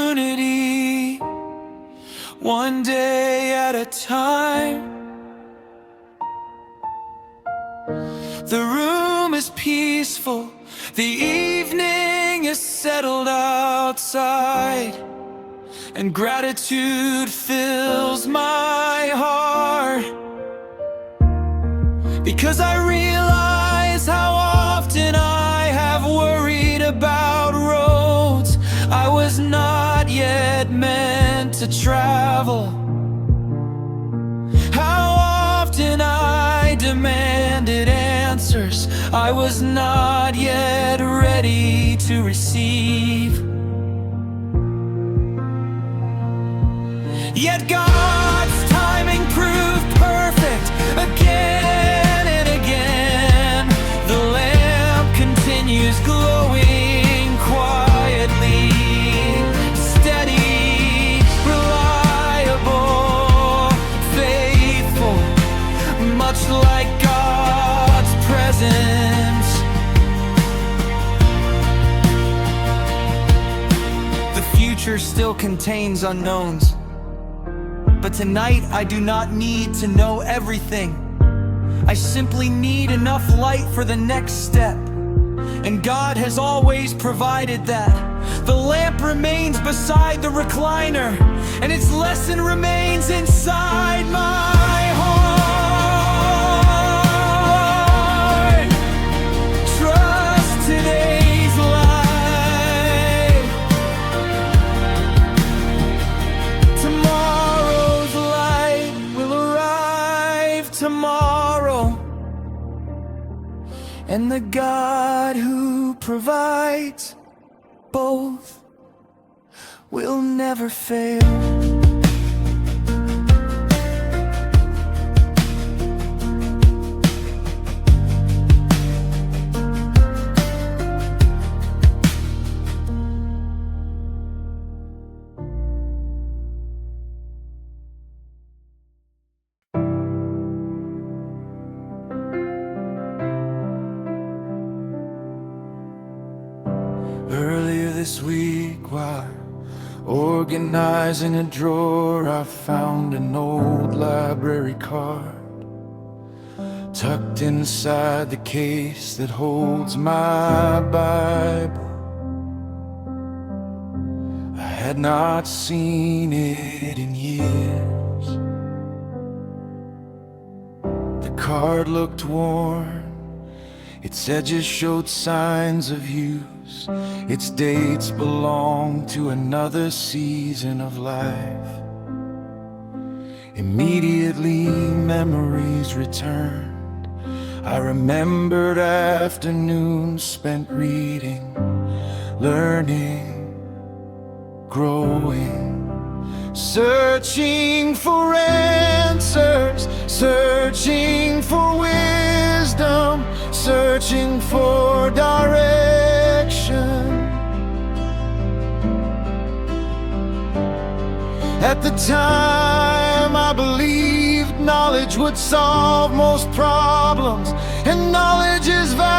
Speaker 1: one day at a time. The room is peaceful, the evening is settled outside, and gratitude fills my heart, because I realize how often I have worried about roads I was not yet meant to travel. How often I demanded answers I was not yet ready to receive. Yet God's timing proved perfect again and again. The lamp continues glowing quietly, steady, reliable, faithful, much like God's presence. The future still contains unknowns, but tonight I do not need to know everything. I simply need enough light for the next step, and God has always provided that. The lamp remains beside the recliner, and its lesson remains inside my heart. Trust today's light, tomorrow's light will arrive tomorrow, and the God who provides both will never fail. Earlier this week, while organizing a drawer, I found an old library card tucked inside the case that holds my Bible. I had not seen it in years. The card looked worn, its edges showed signs of use. years. Its dates belong to another season of life. Immediately memories returned. I remembered afternoons spent reading, learning, growing, searching for answers, searching for wisdom, searching for direction. At the time I believed knowledge would solve most problems, and knowledge is valuable,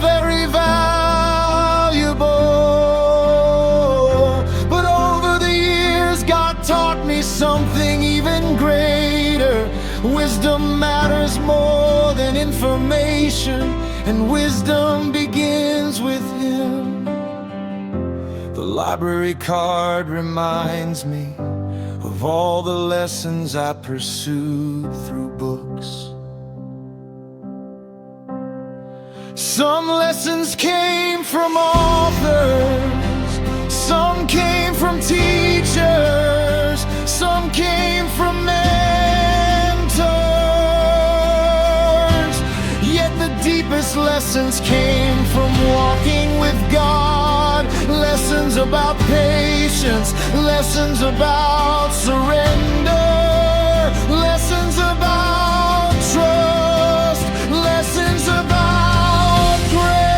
Speaker 1: very valuable. But over the years God taught me something even greater. Wisdom matters more than information, and wisdom begins with Him. The library card reminds me of all the lessons I pursued through books. Some lessons came from authors, some came from teachers, some came from mentors. Yet the deepest lessons came from walking with God. Lessons about patience, lessons about surrender, lessons about trust, lessons about grace.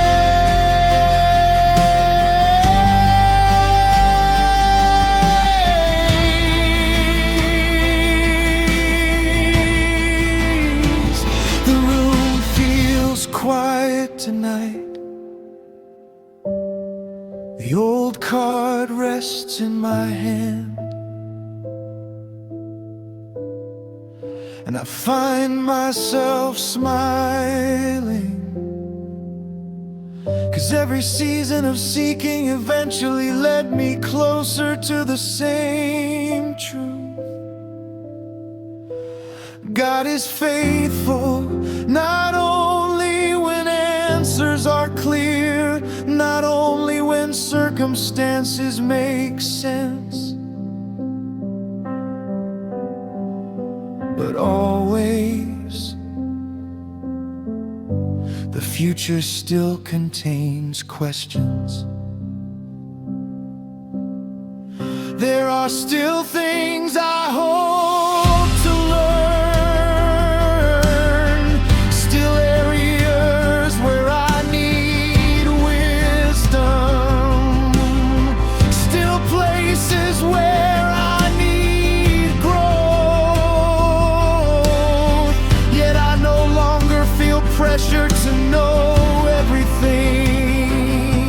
Speaker 1: The room feels quiet tonight. The old card rests in my hand, and I find myself smiling, 'cause every season of seeking eventually led me closer to the same truth. God is faithful, not only when answers are clear, not only when circumstances make sense, but always. The future still contains questions. There are still things I hope to learn, still areas where I need wisdom, still places where I need growth. Yet I no longer feel pressure to know everything,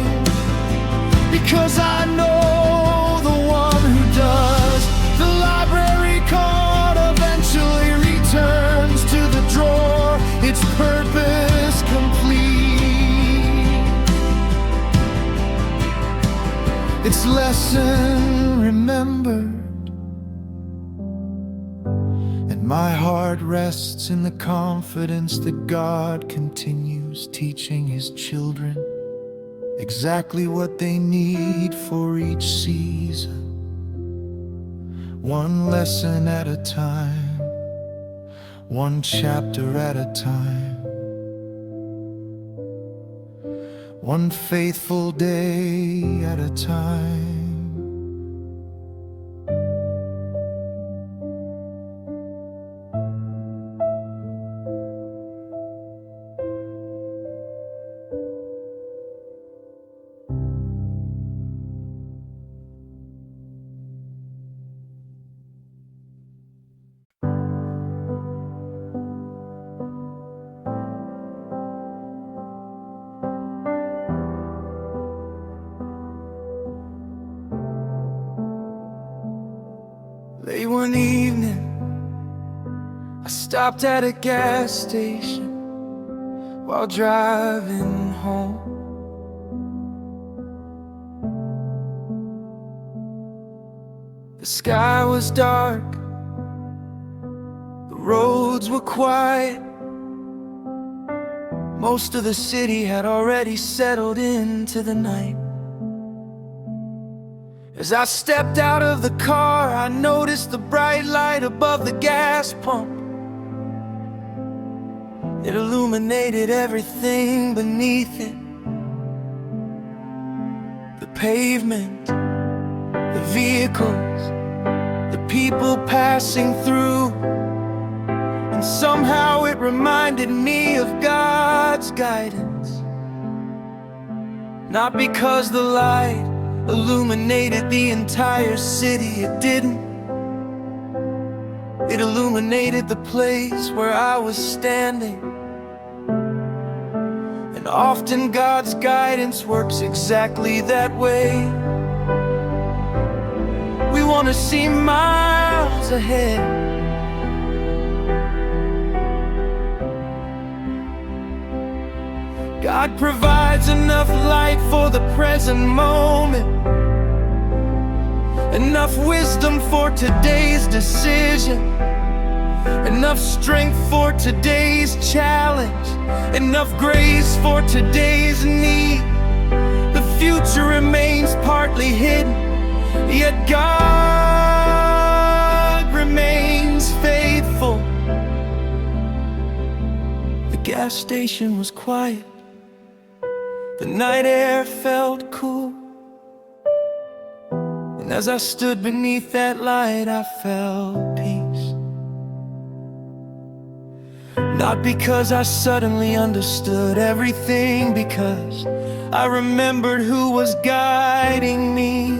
Speaker 1: because I know the one who does. The library card eventually returns to the drawer, its purpose complete, its lesson remembered, and my heart rests in the confidence that God continues teaching His children exactly what they need for each season. One lesson at a time, one chapter at a time, one faithful day at a time. Late one evening, I stopped at a gas station while driving home. The sky was dark, the roads were quiet, Most of the city had already settled into the night. As I stepped out of the car, I noticed the bright light above the gas pump. It illuminated everything beneath it. The pavement, the vehicles, the people passing through. And somehow it reminded me of God's guidance. Not because the light illuminated the entire city, it didn't. It illuminated the place where I was standing. And often God's guidance works exactly that way. We want to see miles ahead. God provides enough light for the present moment, enough wisdom for today's decision, enough strength for today's challenge, enough grace for today's need. The future remains partly hidden, yet God remains faithful. The gas station was quiet. The night air felt cool, and as I stood beneath that light, I felt peace. Not because I suddenly understood everything, because I remembered who was guiding me.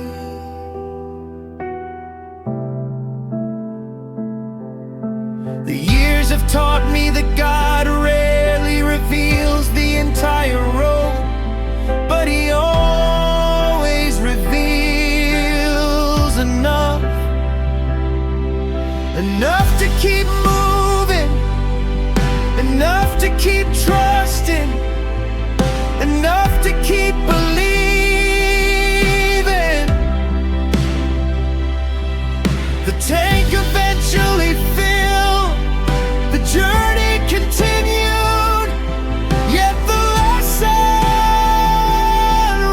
Speaker 1: The years have taught me that God rarely reveals the entire road, but He always reveals enough. Enough to keep moving, enough to keep trusting, enough to keep believing. The tank eventually filled, the journey continued, yet the lesson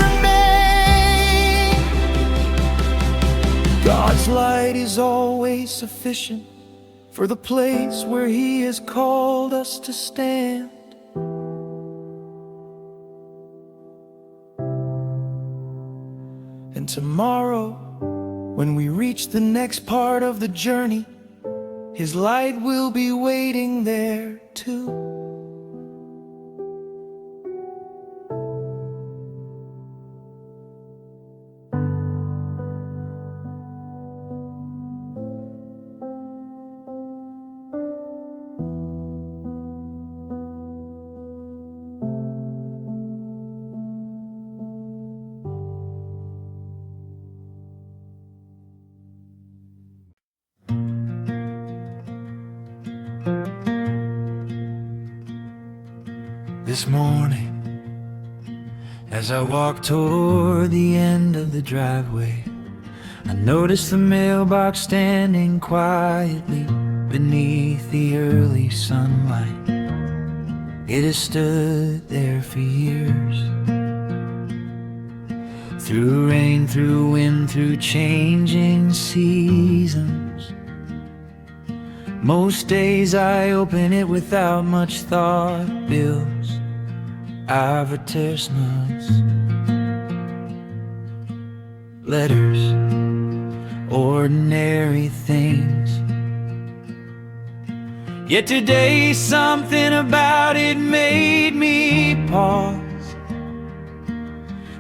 Speaker 1: remained. God's light is always sufficient for the place where He has called us to stand. And tomorrow, when we reach the next part of the journey, His light will be waiting there too. This morning, as I walked toward the end of the driveway, I noticed the mailbox standing quietly beneath the early sunlight. It has stood there for years. Through rain, through wind, through changing seasons. Most days I open it without much thought. Bills, advertisements, letters, ordinary things. Yet today something about it made me pause.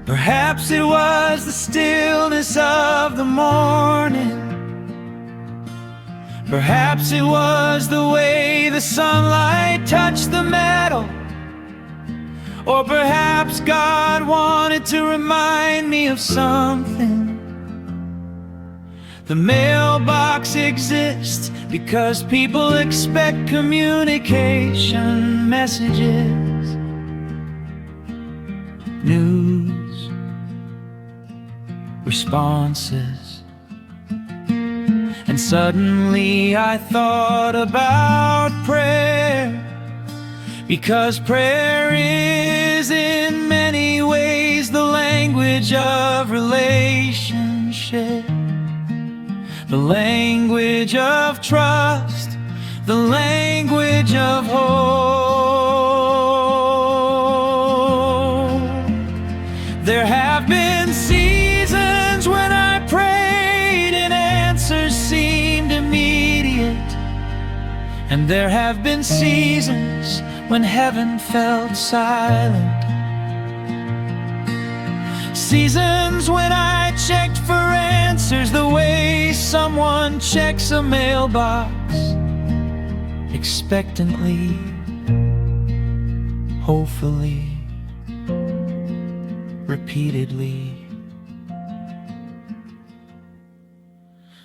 Speaker 1: Perhaps it was the stillness of the morning. Perhaps it was the way the sunlight touched the metal. Or perhaps God wanted to remind me of something. The mailbox exists because people expect communication, messages, news, responses. And suddenly I thought about prayer, Because prayer is in many ways the language of relationship, the language of trust, the language of hope. There have been seasons when I prayed and answers seemed immediate, and there have been seasons when heaven felt silent. Seasons when I checked for answers the way someone checks a mailbox, expectantly, hopefully, repeatedly.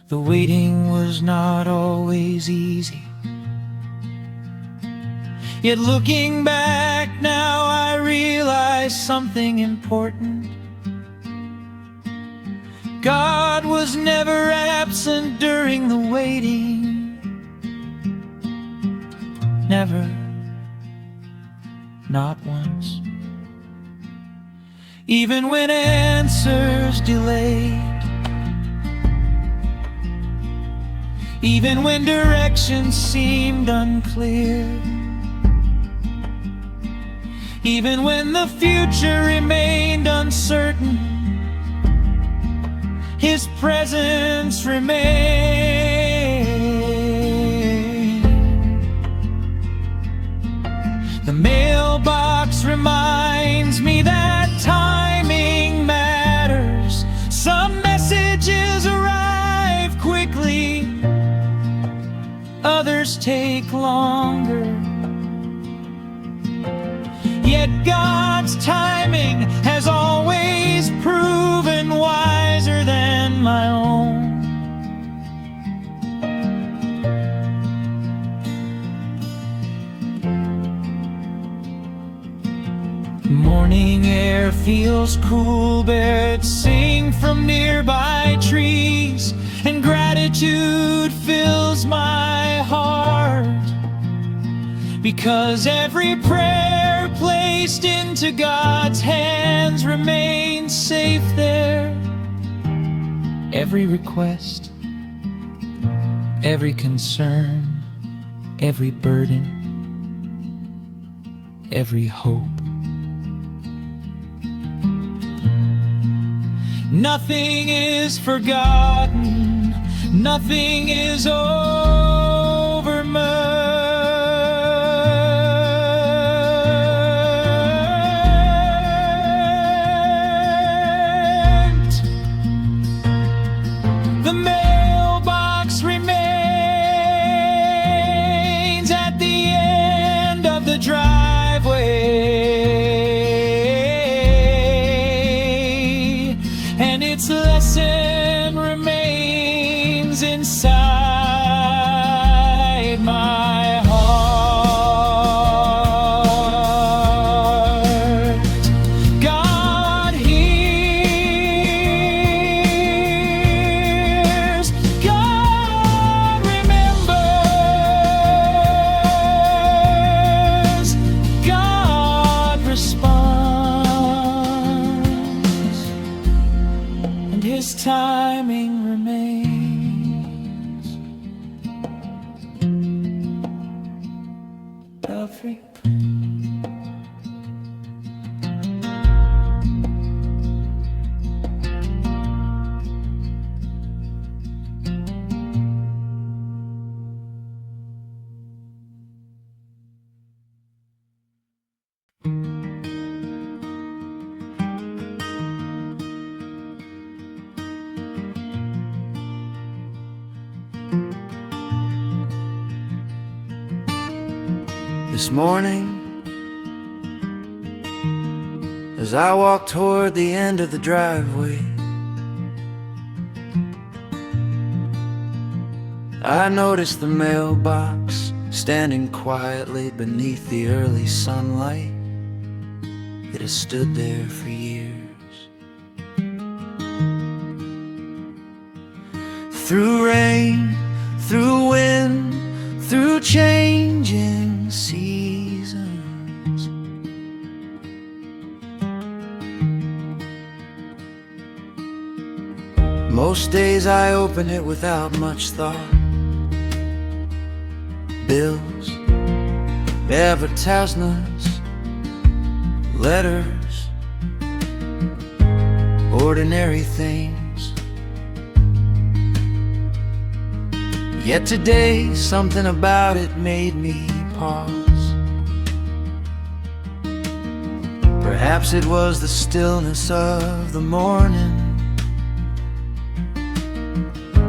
Speaker 1: The waiting was not always easy. Yet looking back now, I realize something important. God was never absent during the waiting. Never, not once. Even when answers delayed, even when direction seemed unclear, even when the future remained uncertain, His presence remained. The mailbox reminds me that timing matters. Some messages arrive quickly, others take longer. Yet God's timing has always proven wiser than my own. Morning air feels cool, birds sing from nearby trees, and gratitude fills my heart. Because every prayer placed into God's hands remains safe there. Every request, every concern, every burden, every hope. Nothing is forgotten, nothing is overmarked. The mailbox remains at the end of the driveway, and its lesson remains inside my heart. God hears, God remembers, God responds, and His timing remains perfect.
Speaker 3: This morning, as I walked toward the end of the driveway, I noticed the mailbox standing quietly beneath the early sunlight. It has stood there for years. Through rain, through wind, through changing seasons, Most days I open it without much thought. Bills, advertisements, letters, ordinary things. Yet today, something about it made me pause. Perhaps it was the stillness of the morning.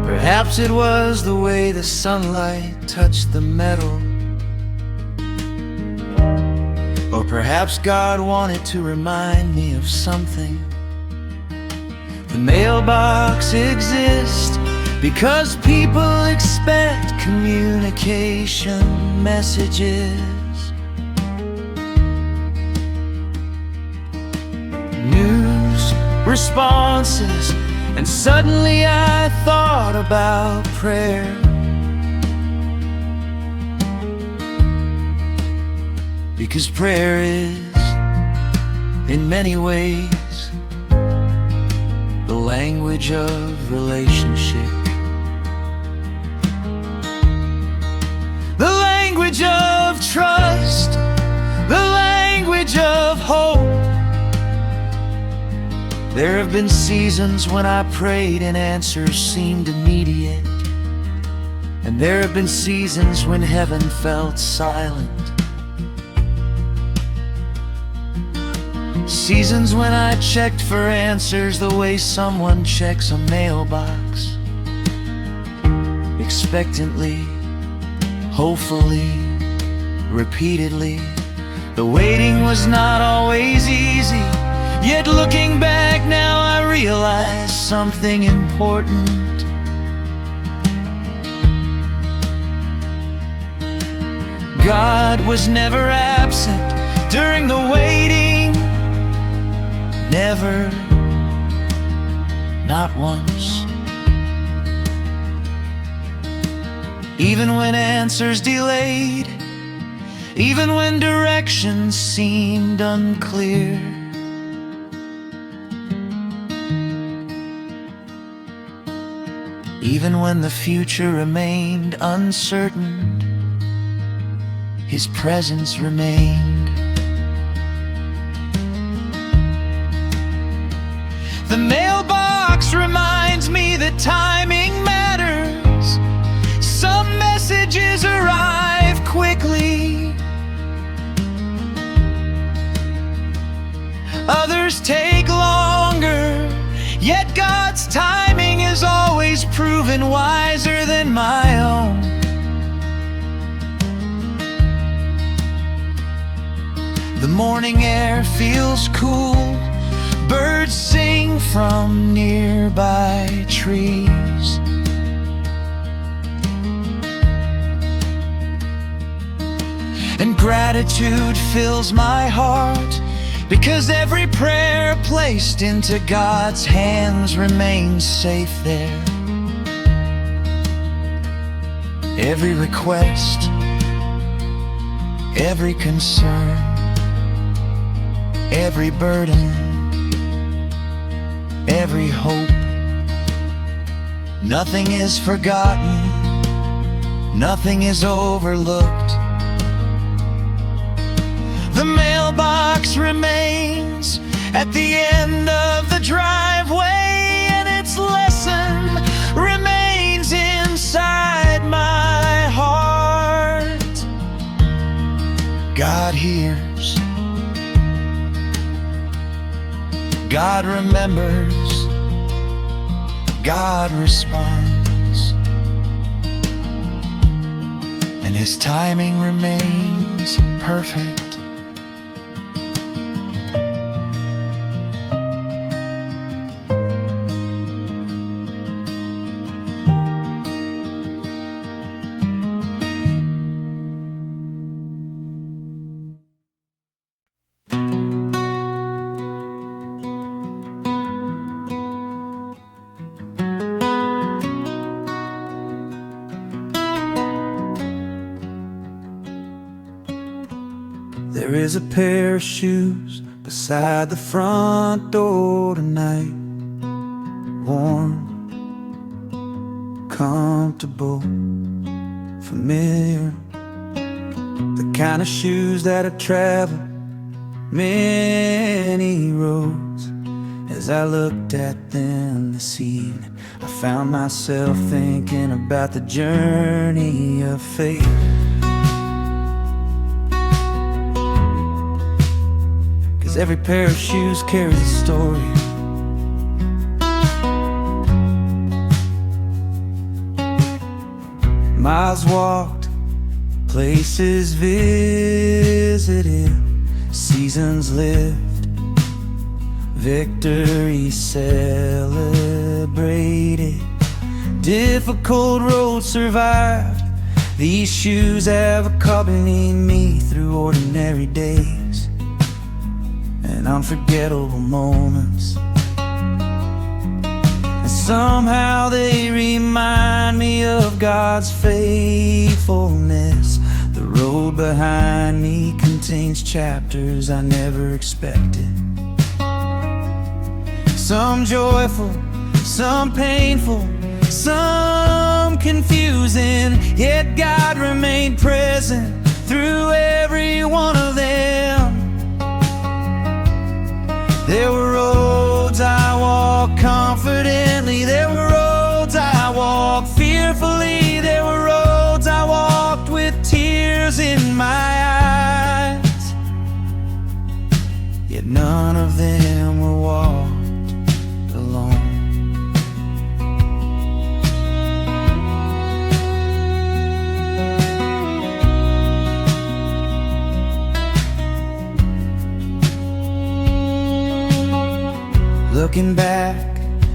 Speaker 3: Perhaps it was the way the sunlight touched the metal. Or perhaps God wanted to remind me of something. The mailbox exists because people expect communication messages. News, responses, and suddenly I thought about prayer. Because prayer is, in many ways, the language of relationship. The language of trust, the language of hope. There have been seasons when I prayed and answers seemed immediate. And there have been seasons when heaven felt silent. Seasons when I checked for answers the way someone checks a mailbox. Expectantly, hopefully, repeatedly. The waiting was not always easy. Yet looking back now I realize something important. God was never absent during the waiting. Never, not once. Even when answers delayed, even when directions seemed unclear. Even when the future remained uncertain, His presence remained. The mailbox reminds me that timing matters. Some messages arrive quickly, others take longer. Yet God's timing is always proven wiser than my own. The morning air feels cool. Birds sing from nearby trees. And gratitude fills my heart, because every prayer placed into God's hands remains safe there. Every request, every concern, every burden, every hope, nothing is forgotten, nothing is overlooked. The mailbox remains at the end of the driveway, and its lesson remains inside my heart. God hears, God remembers, God responds, and His timing remains perfect. There is a pair of shoes beside the front door tonight, warm comfortable, familiar, the kind of shoes that have traveled many roads. As I looked at them this evening, I found myself thinking about the journey of faith. Cause every pair of shoes carries a story. Miles walked, places visited, seasons lived, victory celebrated, difficult roads survived. These shoes have accompanied me through ordinary days and unforgettable moments. And somehow they remind me of God's faithfulness. The road behind me contains chapters I never expected. Some joyful, some painful, some confusing, yet God remained present through every one of them. There were roads I walked confidently, there were roads I walked fearfully, there were roads I walked with tears in my eyes, yet none of them were walked alone. Looking back,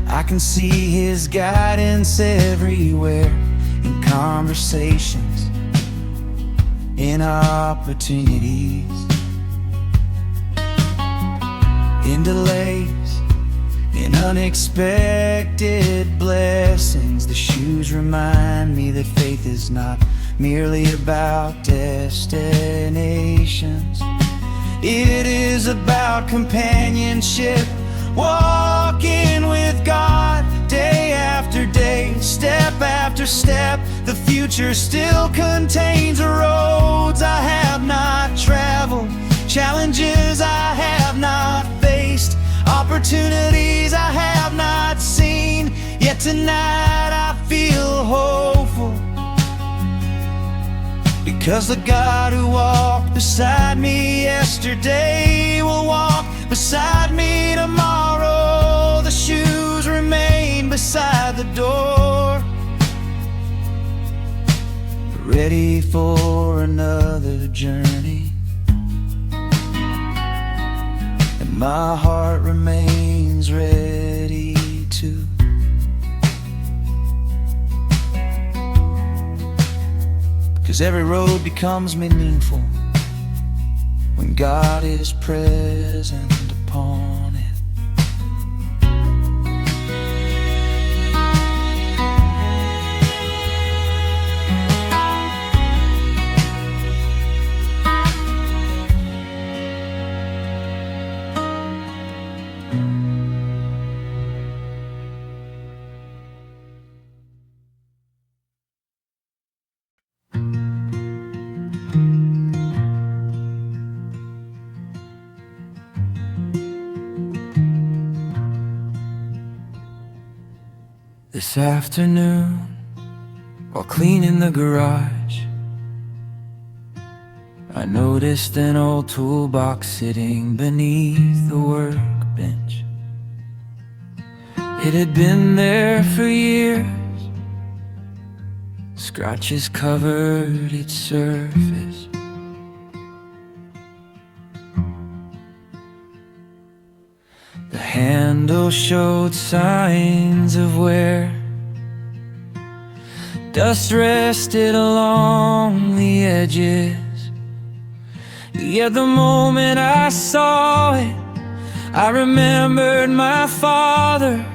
Speaker 3: I can see His guidance everywhere, in conversations, in opportunities, in delays, in unexpected blessings. The shoes remind me that faith is not merely about destinations. It is about companionship, walking with God day after day, step after step. The future still contains roads I have not traveled, challenges I have not faced, opportunities I have not seen. Yet tonight I feel hopeful, because the God who walked beside me yesterday will walk beside me tomorrow. The shoes remain beside the door, ready for another journey, and my heart remains ready too. Because every road becomes meaningful when God is present upon it. This afternoon, while cleaning the garage, I noticed an old toolbox sitting beneath the workbench. It had been there for years, scratches covered its surface. The handle showed signs of wear, dust rested along the edges. Yet the moment I saw it, I remembered my father.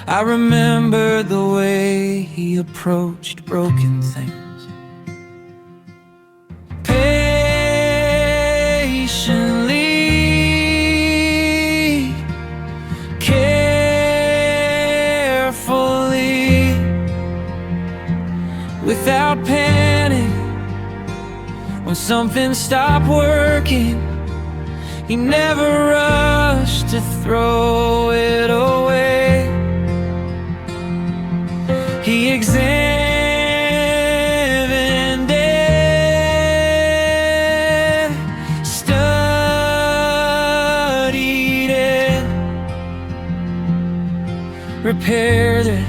Speaker 3: I remembered the way he approached broken things, patiently, carefully, didn't stop working. He never rushed to throw it away. He examined it, studied it, repaired it.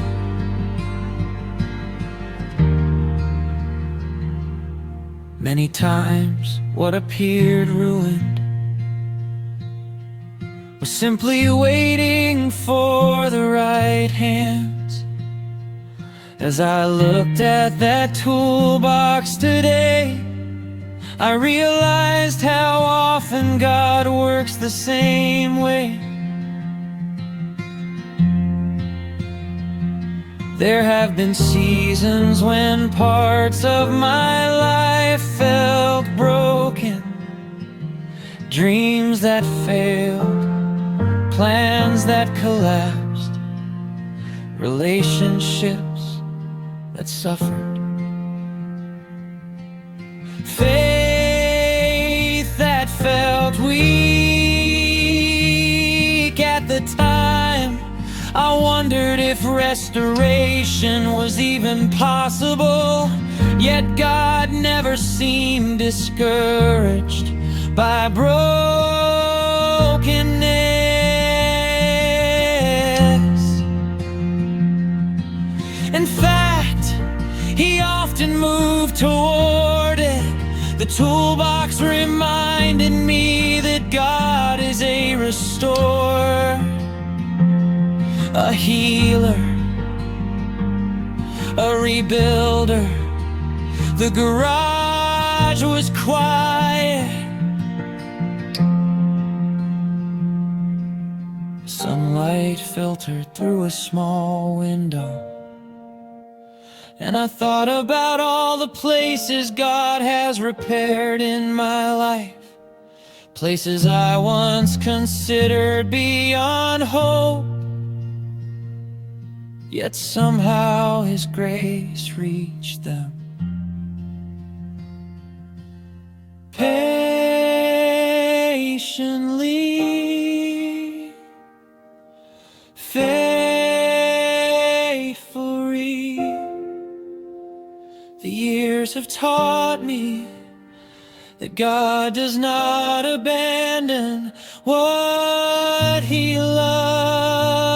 Speaker 3: Many times what appeared ruined was simply waiting for the right hands. As I looked at that toolbox today, I realized how often God works the same way. There have been seasons when parts of my life felt broken, dreams that failed, plans that collapsed, relationships that suffered, faith that felt weak. At the time, I wondered if restoration was even possible. Yet God never seemed discouraged by brokenness. In fact, He often moved toward it. The toolbox reminded me that God is a restorer, a healer, a rebuilder. The garage was quiet. Sunlight filtered through a small window, and I thought about all the places God has repaired in my life, places I once considered beyond hope. Yet somehow His grace reached them. Patiently, faithfully, the years have taught me that God does not abandon what He loves.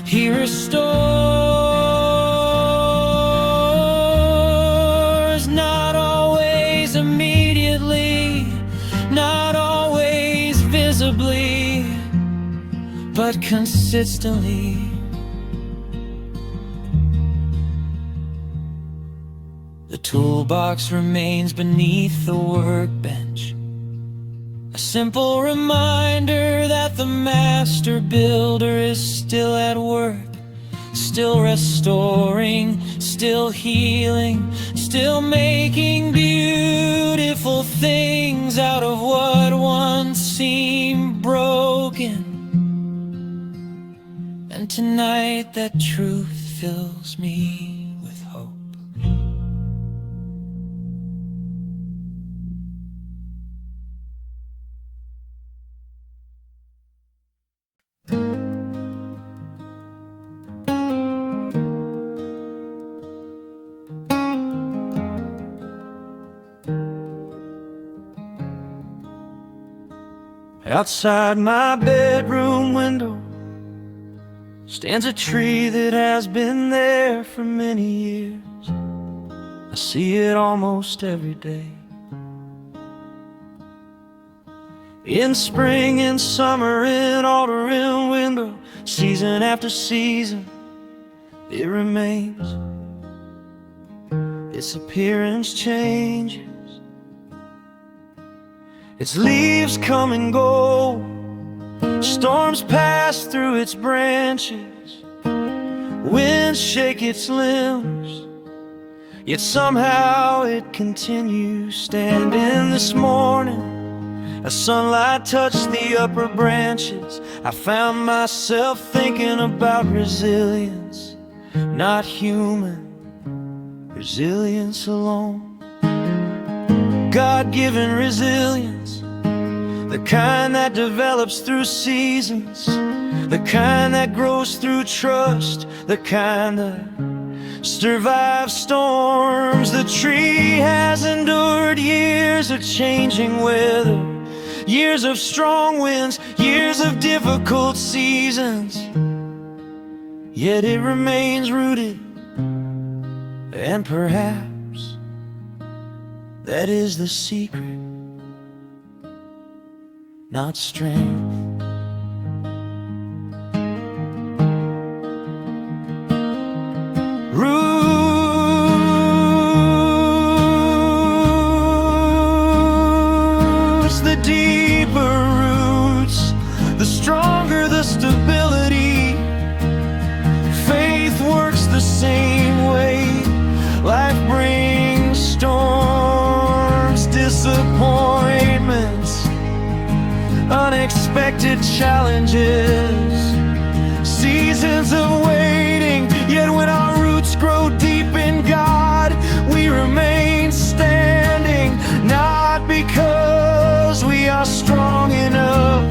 Speaker 3: He restores, not always immediately, not always visibly, but consistently. The toolbox remains beneath the workbench, a simple reminder that the master builder is still at work, still restoring, still healing, still making beautiful things out of what once seemed broken. And tonight that truth fills me with hope. Outside my bedroom window stands a tree that has been there for many years. I see it almost every day. In spring, in summer, in autumn, in winter, season after season, it remains. Its appearance changes. Its leaves come and go, storms pass through its branches, winds shake its limbs, yet somehow it continues standing. This morning, as sunlight touched the upper branches, I found myself thinking about resilience, not human, resilience alone. God-given resilience, the kind that develops through seasons, the kind that grows through trust, the kind that survives storms. The tree has endured years of changing weather, years of strong winds, years of difficult seasons, yet it remains rooted. And perhaps that is the secret, not strength. Roots, the deeper roots, the stronger the stability. Faith works the same way. Life brings storms, disappointments, unexpected challenges, seasons of waiting. Yet when our roots grow deep in God, we remain standing, not because we are strong enough,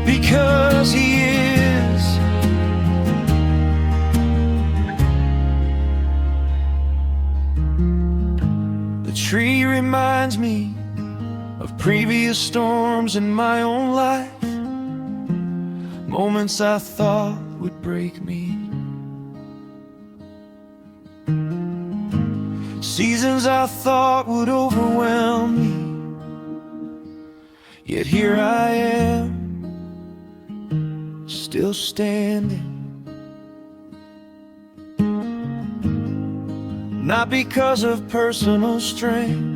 Speaker 3: because He is. The tree reminds me of previous storms in my own life, moments I thought would break me, seasons I thought would overwhelm me. Yet here I am, still standing, not because of personal strength,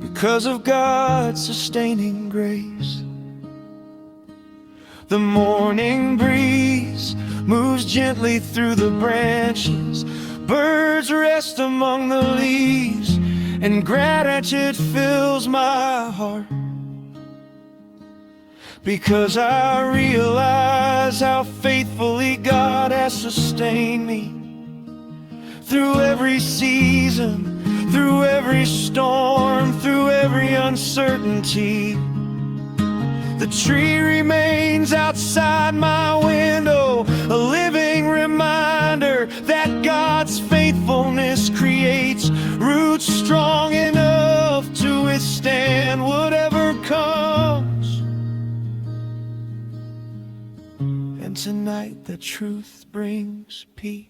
Speaker 3: because of God's sustaining grace. The morning breeze moves gently through the branches, birds rest among the leaves, and gratitude fills my heart, because I realize how faithfully God has sustained me through every season, through every storm, through every uncertainty. The tree remains outside my window, a living reminder that God's faithfulness creates roots strong enough to withstand whatever comes. And tonight the truth brings peace.